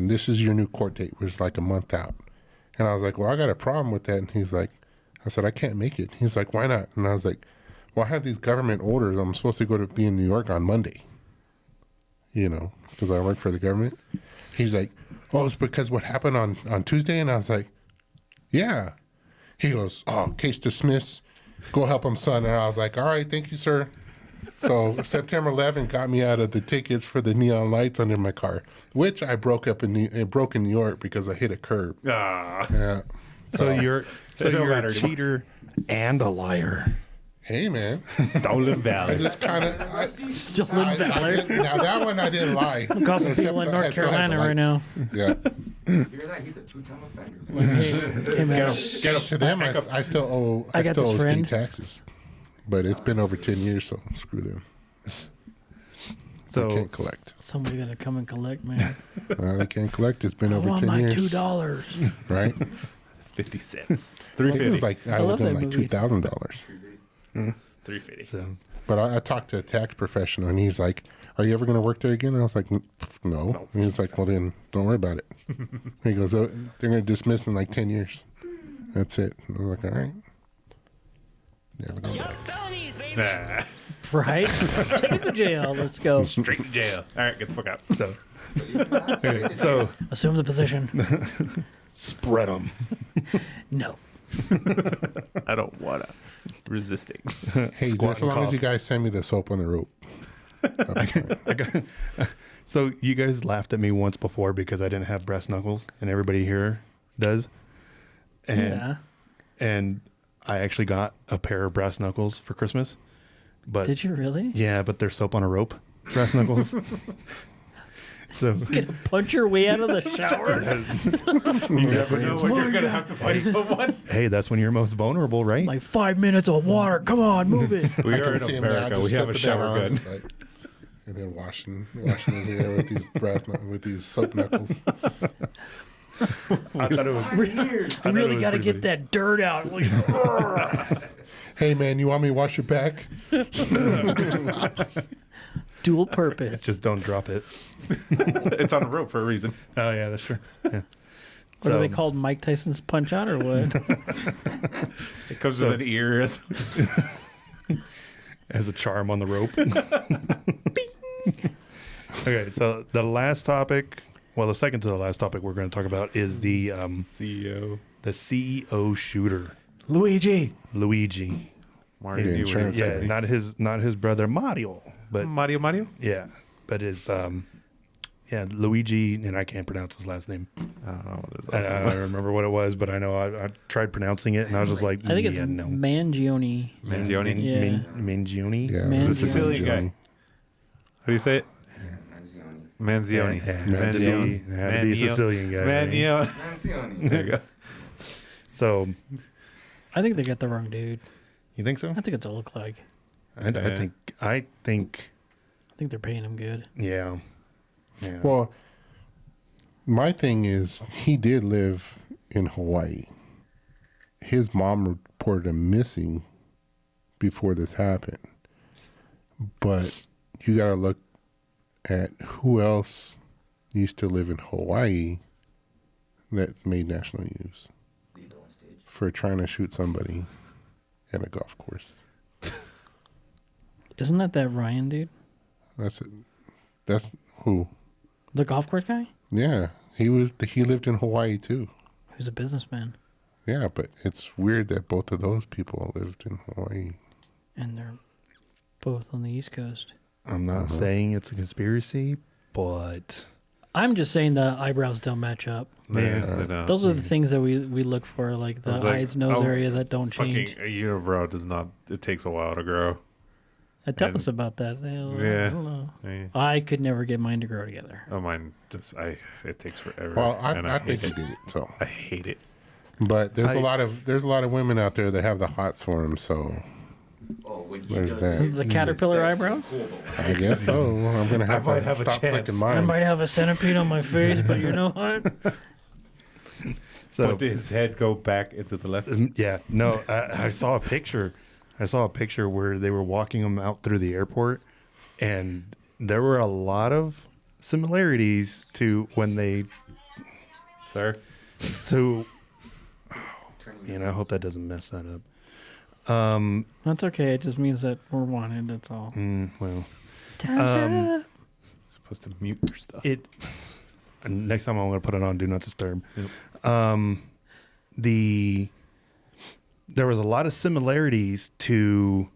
this is your new court date, which is like a month out." And I was like, "Well, I got a problem with that." And he's like, I said, "I can't make it." He's like, "Why not?" And I was like, "Well, I have these government orders. I'm supposed to go to be in New York on Monday, because I work for the government." He's like, "Oh, it's because what happened on Tuesday?" And I was like, "Yeah." He goes, "Oh, case dismissed. Go help him, son." And I was like, "All right, thank you, sir." So September 11th got me out of the tickets for the neon lights under my car, which I broke in New York because I hit a curb. Ah. Yeah. So you're It don't a matter anymore. cheater and a liar. Hey, man. Stolen I Valley. just kind of. Stolen valor. Now that one I didn't lie. Causing Except people in I North still had the Carolina right now. lights. Yeah. You hear that? He's a two-time offender. Like, hey man, Get up. To them, I still owe. I got still this owe friend. state taxes, but it's been over 10 years, so screw them. They So can't collect. somebody's gonna come and collect, man. They can't collect. It's been I over want 10 my years. $2. Right? 50 cents. I think it was 350. like I I was love doing that like movie. $2,000. 350. so But I talked to a tax professional, and he's like, "Are you ever going to work there again?" And I was like, "No." And he's like, "Well, then don't worry about it." He goes, "Oh, they're going to dismiss in like 10 years. That's it." And I was like, "All right." Never go back. Nah. Right? Take it to jail. Let's go. Straight to jail. All right, get the fuck out. so okay, so Assume the position. spread them. No. I don't wanna. Resisting. Hey, Squat just as and long as cough. you guys send me the soap on the rope. I'll be fine. So you guys laughed at me once before because I didn't have brass knuckles, and everybody here does. And and I actually got a pair of brass knuckles for Christmas. But Did you really? yeah, but they're soap on a rope brass knuckles. So Get to punch your way out of the shower. you never know. when you're gonna have to fight someone. Hey, that's when you're most vulnerable, right? Like 5 minutes of water. Come on, move it. We I are can in see him now, America. just We have a slipping that shower on, gun. like, and then washing his hair with these with these soap knuckles. I thought it was. You really got to get that dirt out. Hey, man, you want me to wash your back? Dual purpose. Just don't drop it. It's on a rope for a reason. Oh yeah, that's true. Yeah. What are they called? Mike Tyson's Punch Out or what? It comes with an ear. As a charm on the rope. Okay, so the last topic, well, the second to the last topic we're going to talk about is the CEO the CEO shooter, Luigi. Luigi. Mario, The insurance Yeah, guy. not his brother Mario, but Mario. yeah, but his Luigi, and I can't pronounce his last name. I don't know what his I last name don't was. remember what it was, but I know I tried pronouncing it, and I was just like, I think it's yeah, no. Mangione. Mangione. Yeah. Mangione. Yeah, Man- The Sicilian guy. Johnny. How do you say it? Manzioni. Manzioni. Yeah, it had to be- it had to be a Sicilian guy. right? Manzioni. Manzioni. There you go. So, I think they got the wrong dude. you think so? I think it's a look like. I think, I think they're paying him good. yeah. Well, my thing is, he did live in Hawaii. His mom reported him missing before this happened. But you got to look at who else used to live in Hawaii that made national news Lethal on stage. for trying to shoot somebody at a golf course. Isn't that Ryan dude? That's it. That's who. The golf course guy? Yeah, he lived in Hawaii too. Who's a businessman. Yeah, but it's weird that both of those people lived in Hawaii. And they're both on the East Coast. I'm not saying it's a conspiracy, but I'm just saying the eyebrows don't match up. Yeah. Those are the things that we look for, like the It's like, eyes, nose oh, area that don't change. Fucking a unibrow does not. It takes a while to grow. Tell and- us about that. I Yeah. don't know. Yeah. I could never get mine to grow together. Oh, mine just it takes forever. Well, and I think hate he did it. So, I hate it. but there's I- a lot of women out there that have the hots for him. So Oh, when he There's does that. it, The it's caterpillar sexy eyebrows? and cool, though. I guess so. I'm gonna have might to have a stop chance. clicking I mine. might have a centipede on my face, but you know what? so But did his head go back into the left? yeah, no, I saw a picture. I saw a picture where they were walking him out through the airport, and there were a lot of similarities to when they. Sir? So, I hope that doesn't mess that up. That's okay. It just means that we're wanted. That's all. Well, Time's up. Supposed to mute your stuff. next time I'm going to put it on Do Not Disturb. Yep. There was a lot of similarities to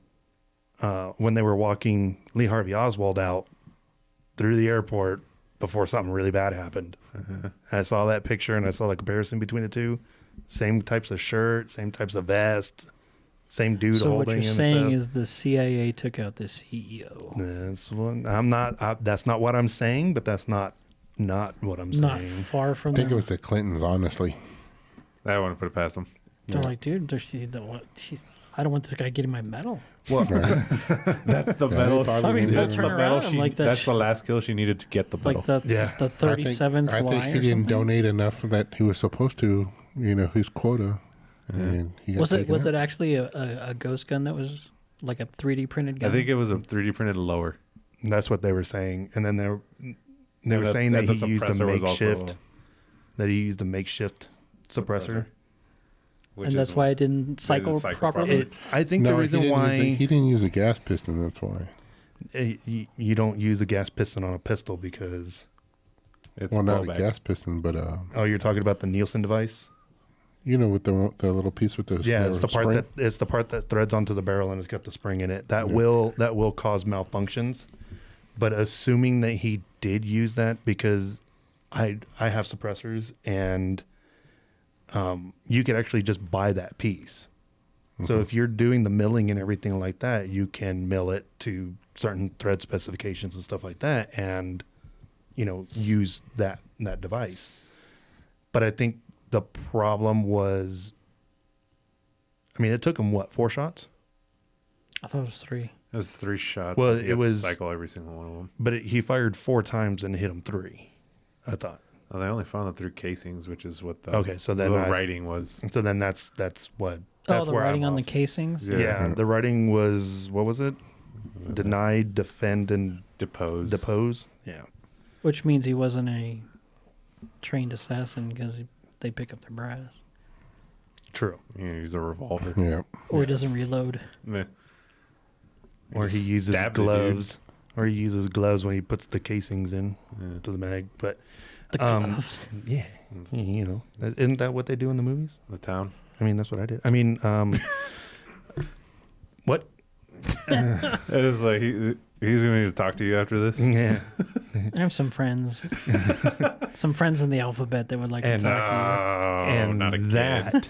when they were walking Lee Harvey Oswald out through the airport before something really bad happened. I saw that picture and I saw the comparison between the two. Same types of shirt, same types of vest, same dude So what holding you're him saying and is the CIA took out the CEO. stuff. That's not what I'm saying, but that's not what I'm Not saying. far from I think it them. was the Clintons, honestly. I want to put it past him. They're like, dude, I don't want this guy getting my medal. Well, that's the Yeah, medal. they probably I mean, didn't That's turn the around, medal. I'm She, like, that's the last kill she needed to get the It's medal. like Yeah. the 37th I think Y he or didn't something. donate enough that he was supposed to, his quota. And he got Was taken it out. actually a ghost gun that was like a 3D printed gun? I think it was a 3D printed lower. That's what they were saying, and then they were And saying that the he used a suppressor was also makeshift. That he used a makeshift suppressor. which and that's is- why it didn't cycle, cycle properly. I think No, the reason he didn't use a gas piston. That's why. you don't use a gas piston on a pistol because It's Well, not blowback. a gas piston, but you're talking about the Nielsen device. with the little piece with the Yeah, the it's the part spring. that threads onto the barrel and it's got the spring in it. That will cause malfunctions. But assuming that he did use that, because I have suppressors and you could actually just buy that piece. So if you're doing the milling and everything like that, you can mill it to certain thread specifications and stuff like that, and use that device. But I think the problem was, it took him 4 shots? I thought it was 3. It was 3 shots. Well, and you it had to was- cycle every single one of them. But he fired 4 times and hit him 3, I thought. Well, they only found the 3 casings, which is what the Okay, so then the I- writing was. And so then that's what. That's The where writing I'm on the off. casings? Yeah, the writing was, what was it? Deny, defend, and Depose. Yeah. Which means he wasn't a trained assassin because they pick up their brass. True. You use a revolver. Yeah. Or he doesn't reload. Meh. Or he Just uses stabbed the dude. gloves. or he uses gloves when he puts the casings in to the mag. But The gloves. yeah, you know, isn't that what they do in the movies? The town. I mean, that's what I did. I mean, what? It is like he's gonna need to talk to you after this. Yeah, I have some friends. Some friends in the alphabet that would like to And, talk to Oh, and not again.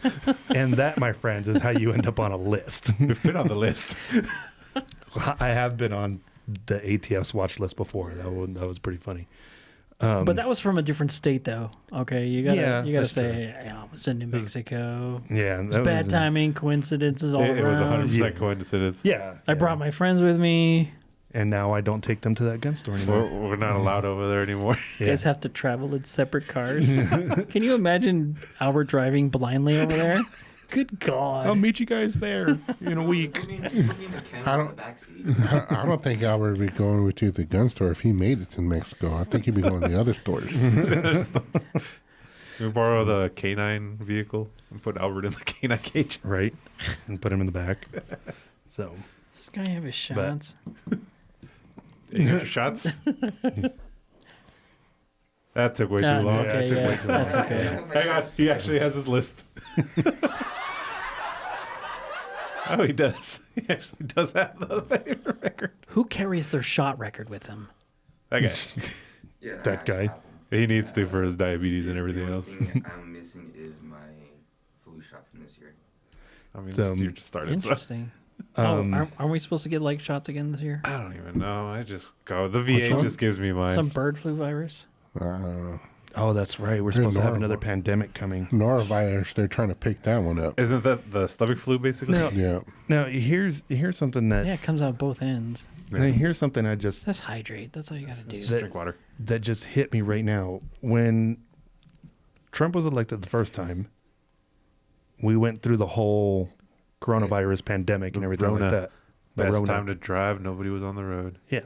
that, my friends, is how you end up on a list. We've been on the list. I have been on the ATF's watch list before. That was pretty funny. you. But that was from a different state, though. Okay, you gotta that's say, true. hey, I was in New Mexico. Yeah, It's bad timing, coincidences all It was around. 100% Yeah. coincidence. Yeah, I brought my friends with me. and now I don't take them to that gun store anymore. We're not allowed over there anymore. You guys have to travel in separate cars. Can you imagine Albert driving blindly over there? Good God. I'll meet you guys there in a week. Who need a camera I in don't- the backseat? I don't think Albert would be going with you to the gun store if he made it to Mexico. I think he'd be going to the other stores. We borrow the canine vehicle and put Albert in the canine cage. Right, and put him in the back. So Does this guy have his shots? You got your shots? That took way too That's long. okay, it took yeah, way too that's long. okay. Hang on, he actually has his list. Oh, he does. He actually does have the favorite record. Who carries their shot record with them? That guy. Yeah, That guy. He needs to for his diabetes and everything The only else. thing I'm missing is my flu shot from this year. I mean, So, you're just started. So. Interesting. Um, aren't we supposed to get like shots again this year? I don't even know. I just go. The VA one? just gives me mine. Some bird flu virus? I don't know. oh, that's right. We're supposed to have normal. another pandemic coming. Norovirus, they're trying to pick that one up. Isn't that the stomach flu, basically? No. Yeah. Now here's something that Yeah, it comes out both ends. now, here's something I just Just hydrate. That's all you gotta do. That- Drink water. that just hit me right now. When Trump was elected the first time, we went through the whole coronavirus pandemic and everything like Rona. that. The Best Rona. time to drive. Nobody was on the road. Yeah.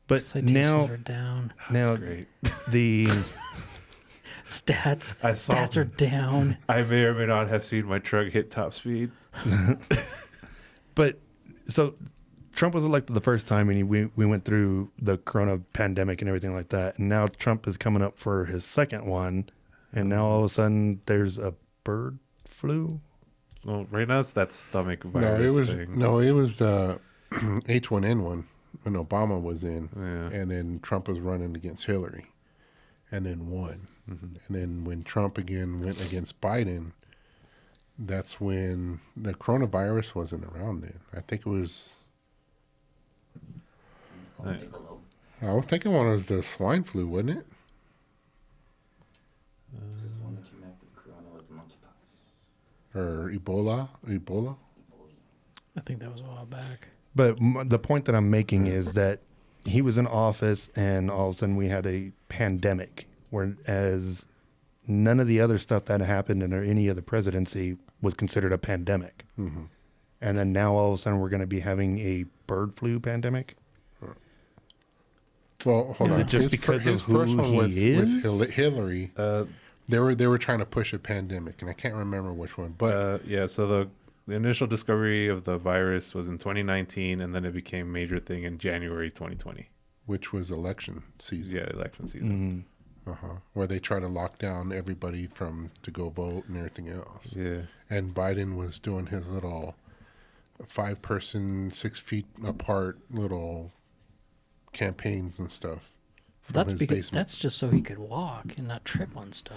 But Citations now are down. now That's great. the Stats. I saw. Stats are down. I may or may not have seen my truck hit top speed. but so Trump was elected the first time and we went through the corona pandemic and everything like that. And now Trump is coming up for his second one and now all of a sudden there's a bird flu. Well, right now it's that stomach No, virus thing. it was the H1N1 when Obama was in, Yeah. and then Trump was running against Hillary, and then won. And then when Trump again went against Biden, that's when the coronavirus wasn't around then. I think it was. Right. Bigelow. I was thinking one was the swine flu, wasn't it? Just one that came after Corona was monkeypox. Or Ebola? I think that was a while back. But the point that I'm making is that he was in office and all of a sudden we had a pandemic, whereas none of the other stuff that happened in any other presidency was considered a pandemic. Mm-hmm. And then now all of a sudden we're going to be having a bird flu pandemic. Well, hold Is on. it just because of who he is? with Hillary, they were trying to push a pandemic, and I can't remember which one. But Yeah, so the initial discovery of the virus was in 2019, and then it became a major thing in January 2020. which was election season, Yeah, election season. where they try to lock down everybody to go vote and everything else. Yeah. And Biden was doing his little 5-person, 6 feet apart little campaigns and stuff. From That's his because basement. that's just so he could walk and not trip on stuff.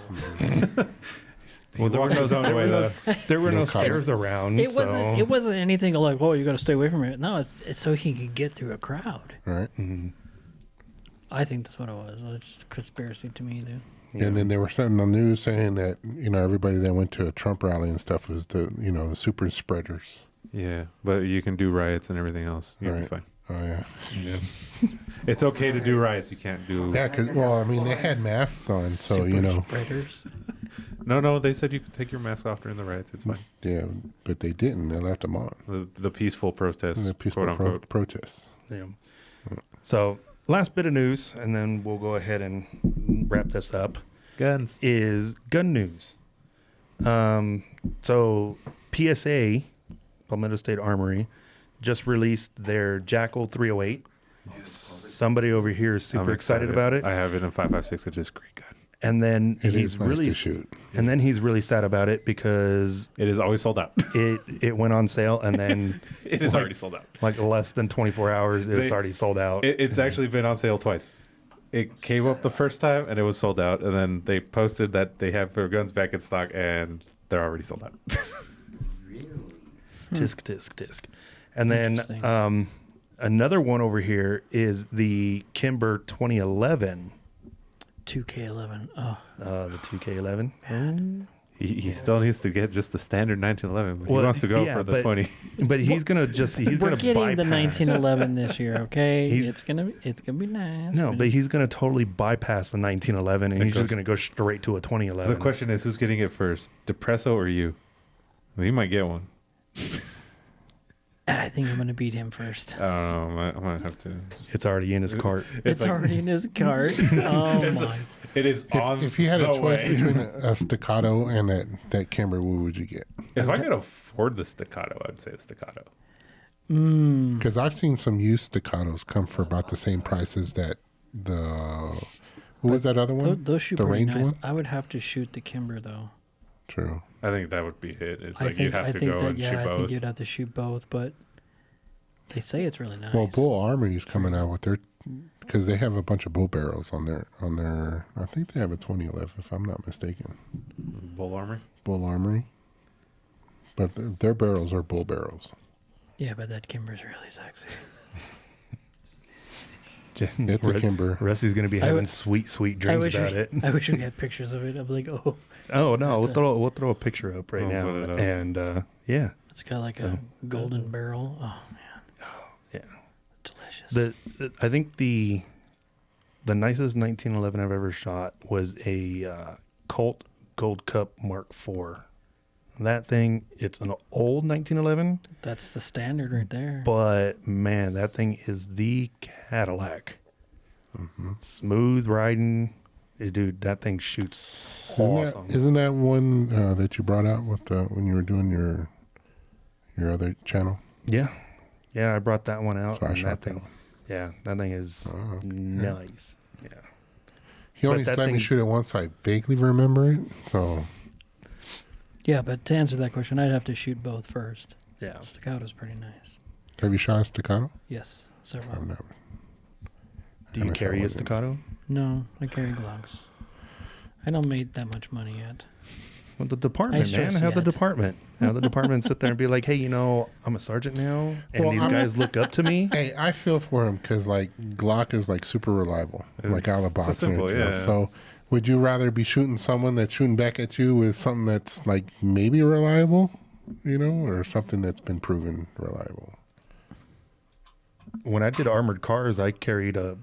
Well, there was no way to. There were no cops. stairs around. It so. wasn't. It wasn't anything like, "Oh, you got to stay away from it." No, it's so he could get through a crowd. right. I think that's what it was. It's just a conspiracy to me, dude. And then they were sending the news saying that everybody that went to a Trump rally and stuff was the super spreaders. Yeah, but you can do riots and everything else. You'll be Right. fine. Oh yeah, It's okay to do riots. You can't do. yeah. Because I mean, they had masks on, so Super spreaders. No. They said you could take your mask off during the riots. It's fine. yeah, but they didn't. They left them on. The peaceful protests, The peaceful quote unquote. protests. Yeah. So last bit of news, and then we'll go ahead and wrap this up. Guns. Is gun news. So PSA, Palmetto State Armory, just released their Jackal 308, Somebody over here is super I'm excited about it. I have it in 5.56 inches great gun. And then It he's is nice really to shoot. And then he's really sad about it because It is always sold out. it went on sale and then It is already sold out. like less than 24 hours it's already sold out. It's actually been on sale twice. It came up the first time and it was sold out, and then they posted that they have their guns back in stock and they're already sold out. Really? Tisk. And then Interesting. another one over here is the Kimber 2011, 2K11. Oh, the 2K11. He still needs to get just the standard 1911, but Well, he wants to go yeah, for the but- 20. But he's gonna we're getting the bypass. 1911 this year. Okay, He's- it's gonna be nice. No, but he's gonna totally bypass the 1911 and he's Because- just gonna go straight to a 2011. The question is, who's getting it first, Depresso or you? Well, you might get one. I think I'm gonna beat him first. I don't know. I might have to. It's already in his cart. It's like- already in his cart. Oh my! It is on If you had a the choice way. between a staccato and that Kimber, what would you get? If I could afford the staccato, I'd say a staccato. Because I've seen some used staccatos come for about the same price as that. What was that other one? Those shoot the pretty Ranger nice. one? I would have to shoot the Kimber though. True. I think that would be it. It's I like think you'd have I to think go that and yeah, shoot I both. think you'd have to shoot both, but they say it's really nice. Well, Bull Armory is coming out with their, because they have a bunch of bull barrels on their. I think they have a 2011, if I'm not mistaken. Bull Armory. Bull Armory. But their barrels are bull barrels. Yeah, but that Kimber's really sexy. It's a Kimber. Rusty's gonna be I having would- sweet I dreams wish about it. I wish we had pictures of it. I'm like, oh, Oh no, That's we'll throw a picture up right I'll now, put it up. and yeah, it's got like a golden barrel. Oh man, yeah. delicious. I think the nicest 1911 I've ever shot was a Colt Gold Cup Mark IV. That thing, it's an old 1911, That's the standard right there. but man, that thing is the Cadillac. Smooth riding, dude. That thing shoots awesome. Isn't that one that you brought out with when you were doing your other channel? Yeah, I brought that one out. So I and shot that thing. that one. Yeah, that thing is Oh, okay. nice. Yeah. He only that let me thing- shoot it once. I vaguely remember it. So Yeah, but to answer that question, I'd have to shoot both first. Yeah. Staccato's pretty nice. have you shot a staccato? Yes, several. I've never. Do you haven't shot carry one a yet. staccato? No, I carry Glocks. I don't make that much money yet. Well, the department, man. stress Have the yet. department. Have the department sit there and be like, hey, I'm a sergeant now, and Well, these I'm- guys look up to me. Hey, I feel for him because like Glock is like super reliable, like out of the It's box. and simple, everything else. yeah. So, would you rather be shooting someone that's shooting back at you with something that's like maybe reliable, or something that's been proven reliable? When I did armored cars, I carried a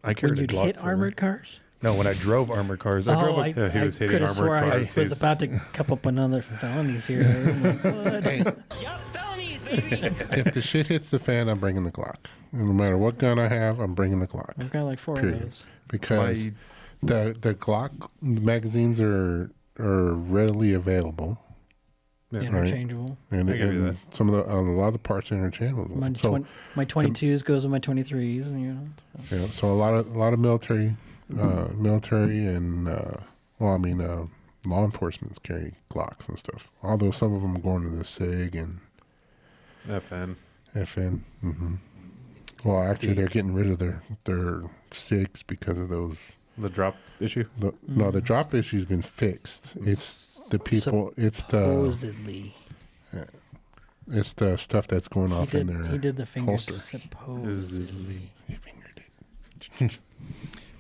When Glock. you'd hit for- armored cars? No, when I drove armored cars, I drove. Yeah, he was hitting could have swore armored I cars. was He's- about to cup up another felonies here. I'm like, what? Hey, if the shit hits the fan, I'm bringing the Glock. No matter what gun I have, I'm bringing the Glock I've got like 4 Period. of those. because My- the Glock magazines are readily available. Yeah. Interchangeable. And, I give you and some of a lot of the parts are interchangeable. My, So, my 22s goes with my 23s, and yeah, so a lot of military and law enforcement carry Glocks and stuff. Although some of them are going to the SIG and FN. FN. Well, actually, they're getting rid of their SIGs because of those. The drop issue. No, the drop issue's been fixed. It's the people. It's the supposedly. stuff that's going off in their. He did the fingers. holster. Supposedly. He fingered it.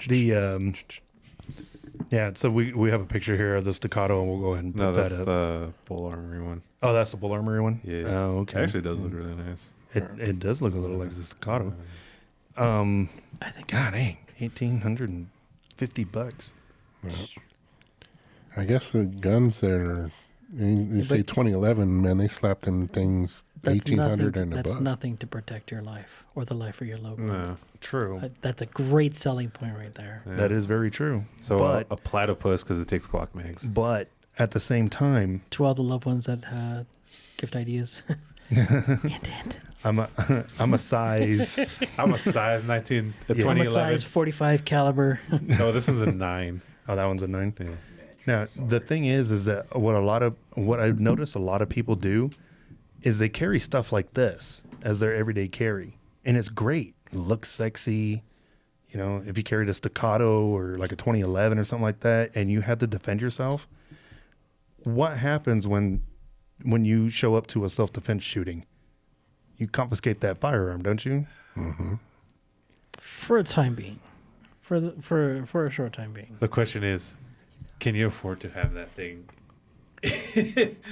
The yeah. So we have a picture here of the staccato, and we'll go ahead and put No, that that's up. the Bull Armory one. Oh, that's the Bull Armory one. Yeah. Oh, It okay. actually does look really nice. It does look a little like the staccato. I think. God dang, $1,850. I guess the guns that are. You say But- 2011, man. They slapped them things That's 1800 nothing. and That's above. nothing to protect your life or the life of your loved ones. No. True. That's a great selling point right there. Yeah. That is very true. So but a platypus because it takes Glock mags. but at the same time, To all the loved ones that had gift ideas, Hint. I'm a size. I'm a size 19, a Yeah. I'm a 2011. size 45 caliber. No, this is a 9. Oh, that one's a 9. Yeah. Now the thing is that what I've noticed a lot of people do is they carry stuff like this as their everyday carry, and it's great. It looks sexy. You know, if you carried a staccato or like a 2011 or something like that, and you had to defend yourself, what happens when you show up to a self-defense shooting? You confiscate that firearm, don't you? Mm-hmm. For a time being. For a short time being. The question is, can you afford to have that thing?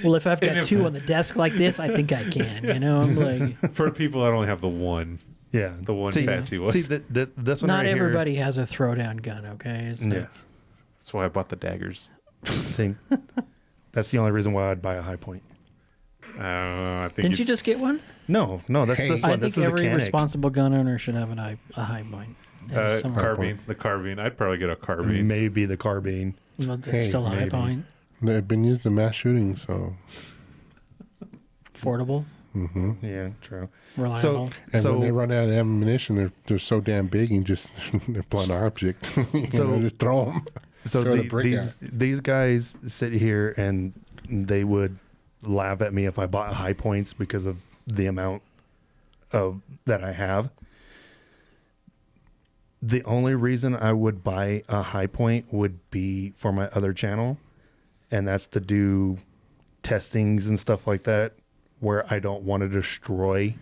Well, if I've And got if- two on the desk like this, I think I can. You know, I'm like, For people that only have the one. Yeah, The one see, fancy one. See, this one not right here- everybody has a throwdown gun. Okay, it's Yeah. like, That's why I bought the daggers. See, that's the only reason why I'd buy a high point. I think didn't you it's- just get one? No, that's Hey. this one. I This think is every a Canic. responsible gun owner should have a high point. And some- carbine? The carbine. I'd probably get a carbine. Maybe the carbine. well, it's Hey, still a high maybe. point. They've been used in mass shootings, so. Affordable, Mm-hmm. Yeah, true. reliable. And So when they run out of ammunition, they're so damn big and just they're blunt object. So- just throw them. So Throw the brick out. these guys sit here and they would laugh at me if I bought high points because of the amount of that I have. The only reason I would buy a high point would be for my other channel, and that's to do testings and stuff like that, where I don't want to destroy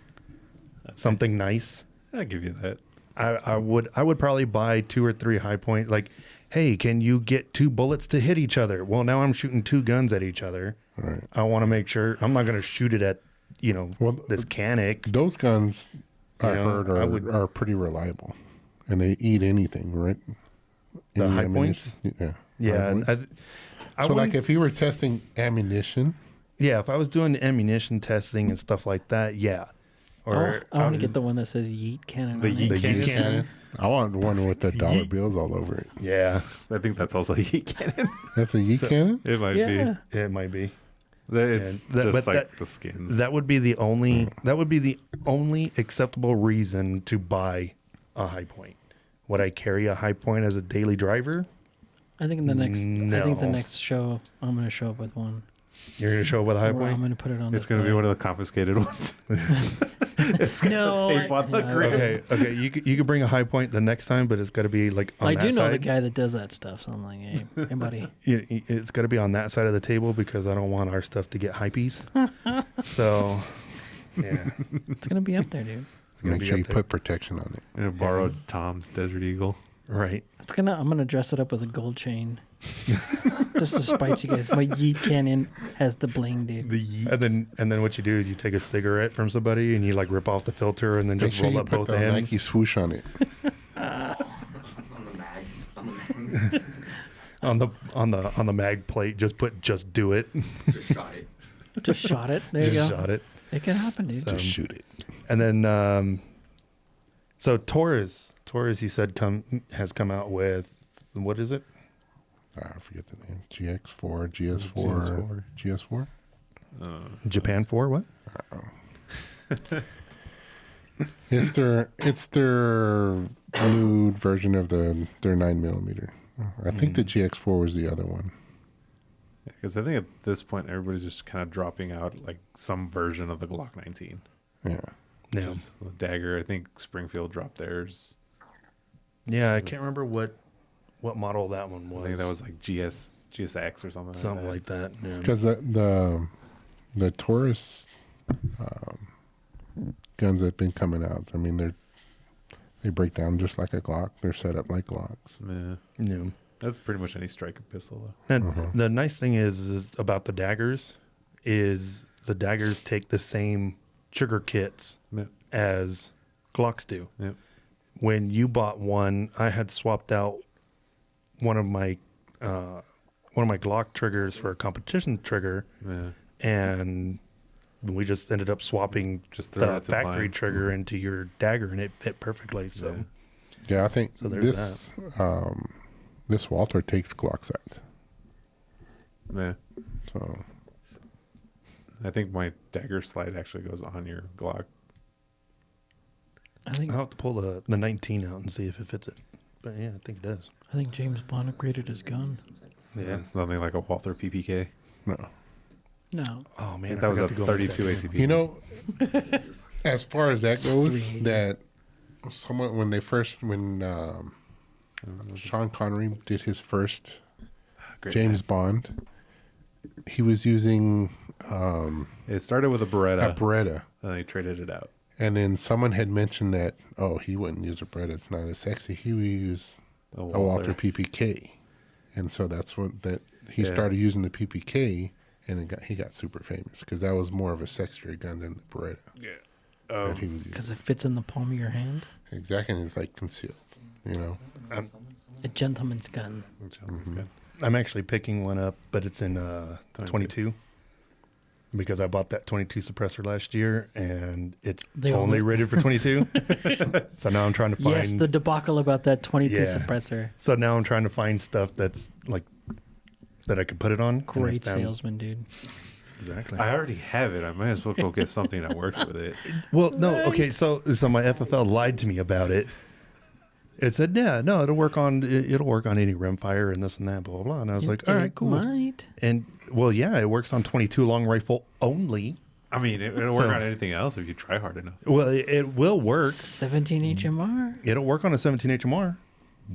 something nice. I'll give you that. I would probably buy 2 or 3 high point. Like, hey, can you get 2 bullets to hit each other? Well, now I'm shooting 2 guns at each other. Right. I want to make sure I'm not going to shoot it at Well, this Canic. Those guns, I You know, heard, I would- are pretty reliable, and they eat anything, right? The Any high ammunition? points? Yeah. Yeah, High points. I So, like, wouldn't- if you were testing ammunition, if I was doing ammunition testing and stuff like that, yeah. Or I want to get the one that says Yeet Cannon. The on it. Yeet the Cannon. Yeet Cannon. I want one with the dollar bills all over it. Yeah, I think that's also a heat cannon. That's a yeet cannon. It might Yeah. it might be. be. It's Yeah, just but like the skins. That would be the only acceptable reason to buy a high point. Would I carry a high point as a daily driver? I think in the next. I think the No. next show I'm going to show up with one. You're going to show up with a high Where I'm point? going to put it on. It's going to be one of the confiscated ones. It's got No, the tape on the I- grid. Okay. You could bring a high point the next time, but it's got to be like on I that do know the side. guy that does that stuff, so I'm like, hey buddy. It's got to be on that side of the table because I don't want our stuff to get hypees. So, yeah, It's going to be up there, dude. gonna Make be sure up you there. put protection on it. I'm going to borrow Tom's Desert Eagle. right. I'm gonna dress it up with a gold chain. Just to spite you guys. My Yeet Cannon has the bling, dude. And then what you do is you take a cigarette from somebody and you like rip off the filter and then Make just sure roll you up put both the ends. Nike swoosh on it. On the mags. On the mags. on the mag plate, just do it. Just shot it. Just shot it. There you Just go. shot it. It can happen, dude. Just shoot it. And then so Torres he said has come out with, what is it? I forget the name. GX4, GS4, GS4. Japan 4, what? It's their new version of their 9mm. I think the GX4 was the other one. Because I think at this point, everybody's just kind of dropping out like some version of the Glock 19. Yeah. Yeah. Just with Dagger, I think Springfield dropped theirs. Yeah, I can't remember what model that one was. I think that was like GSX or something. something like like that. Yeah. Because the Taurus guns that have been coming out, I mean, they break down just like a Glock. They're set up like Glocks. that. Yeah. Yeah. That's pretty much any striker pistol, though. And the nice thing is about the daggers is the daggers take the same trigger kits Yeah. as Glocks do. Yeah. When you bought one, I had swapped out one of my Glock triggers for a competition trigger, Yeah. and we just ended up swapping Just throw the it to factory mine. trigger into your dagger, and it fit perfectly. So Yeah, I think So there's this Walter takes Glock set. Yeah. So I think my dagger slide actually goes on your Glock. I think I'll have to pull the 19 out and see if it fits it. But yeah, I think it does. James Bond upgraded his gun. Yeah, it's nothing like a Walther PPK. No. No. Oh I man, think that was a 32 ACP. You know, as far as that goes, 380. that someone when Sean Connery did his first Great James man. Bond, he was using It started with a Beretta, a Beretta, and they traded it out. and then someone had mentioned that he wouldn't use a Beretta; it's not as sexy. He would use A a Walther PPK, and so that's what he Yeah. started using the PPK, and he got super famous because that was more of a sexier gun than the Beretta Yeah. that he was using. Because it fits in the palm of your hand. Exactly, and it's like concealed, you know. A gentleman's gun. That's good. I'm actually picking one up, but it's in 22 because I bought that 22 suppressor last year, and it's They only only- rated for 22. So now I'm trying to find. Yes, the debacle about that 22 Yeah. suppressor. So now I'm trying to find stuff that's like that I could put it on. and I Great found- salesman, dude. Exactly. I already have it. I might as well go get something that works with it. Well, no, okay. So my FFL lied to me about it. It said, yeah, no, it'll work on any rimfire and this and that, blah blah blah. And I was like, all right, cool. Might. And well, yeah, it works on 22 long rifle only. I mean, it'll work So- on anything else if you try hard enough. Well, it will work. 17 HMR. It'll work on a 17 HMR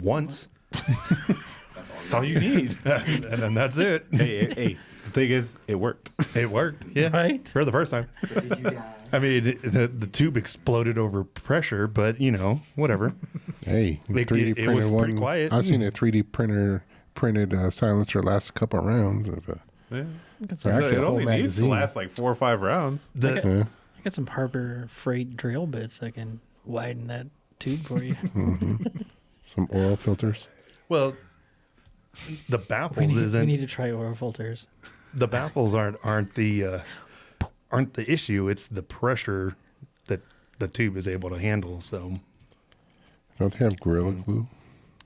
once, That's all you need. and then that's it. hey, the thing is, it worked. It worked, yeah, Right? for the first time. But did you die? I mean, the tube exploded over pressure, but whatever. Hey, It was pretty quiet. I've seen a 3D printed silencer last a couple of rounds. Yeah. Or actually, It a whole only needs to magazine. last like 4 or 5 rounds. Yeah. I got some Harbor Freight drill bits that can widen that tube for you. Some oil filters. Well, the we, baffles need, we isn't need to try oil filters. the baffles aren't the issue. It's the pressure that the tube is able to handle. So, Don't they have Gorilla Glue?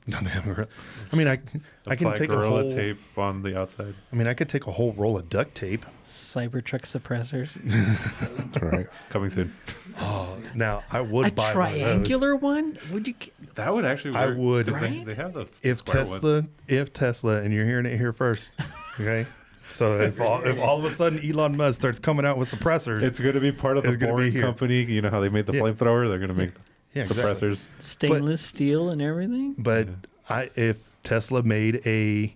I mean, I can Apply take a Gorilla whole. tape on the outside. I mean, I could take a whole roll of duct tape. Cybertruck suppressors. That's right. Coming soon. Now, I would A buy triangular one? Would you? That would actually I work. would. 'cause Right? They have the If square ones. Tesla, and you're hearing it here first, okay? So if all of a sudden Elon Musk starts coming out with suppressors, It's going to be part of the It's gonna be boring here. company. You know how they made the Yeah. flamethrower? They're going to make Yeah, exactly. suppressors. Stainless steel and everything? but if Tesla made a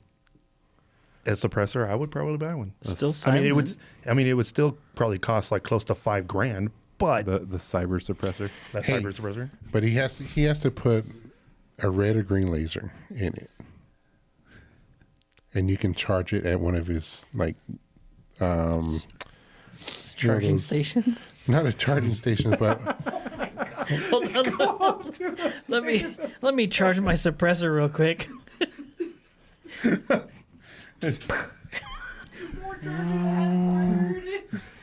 suppressor, I would probably buy one. Still I mean, silent. it would still probably cost like close to $5,000, but The cyber suppressor. that Hey. cyber suppressor. But he has to put a red or green laser in it, and you can charge it at one of his Charging those- stations? not a charging station, but Hold on. Let me charge my suppressor real quick.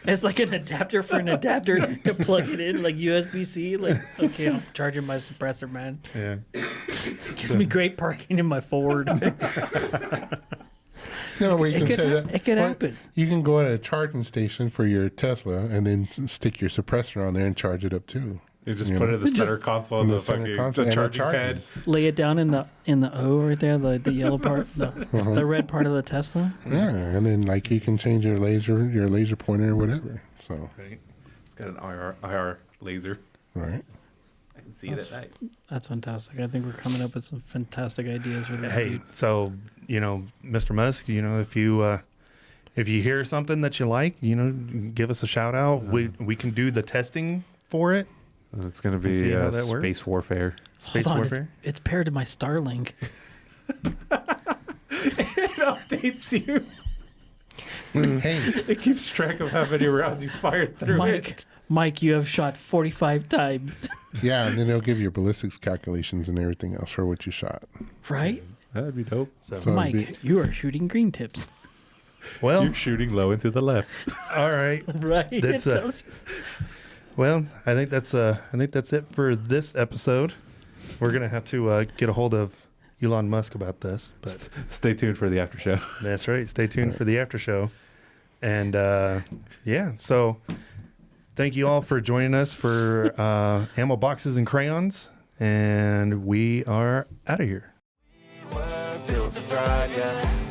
It's like an adapter for an adapter to plug it in, like USB-C. Like, okay, I'm charging my suppressor, man. Yeah. Gives me great parking in my Ford. no, where you can could set hap- it could or happen. You can go at a charging station for your Tesla and then stick your suppressor on there and charge it up too. You just You put know? it in the Just- center console In of the the center fucking console, the and it charging pad. charges. Lay it down in the O right there, the yellow part, the red part of the Tesla. Yeah, and then like you can change your laser pointer or whatever. So It's got an IR laser. right. I can see it at night. That's fantastic. I think we're coming up with some fantastic ideas for this Hey, dude. so Mr. Musk, if you hear something that you like, give us a shout out. We can do the testing for it. And it's going to See be how that works? space warfare. Space Hold on, warfare. it's paired to my Starlink. It updates you. Hey, It keeps track of how many rounds you fired through it. Mike, you have shot 45 times, yeah, and then they'll give you ballistics calculations and everything else for what you shot. right? That'd be dope. So, So- Mike, it'd you are shooting green tips, well, You're shooting low and to the left. all right. right? That's, It tells you. Well, I think that's it for this episode. We're gonna have to get a hold of Elon Musk about this, but Stay tuned for the after show. that's right. Stay tuned for the after show. And yeah, so thank you all for joining us for Ammo Boxes and Crayons. And we are out of here. We're built to thrive, yeah.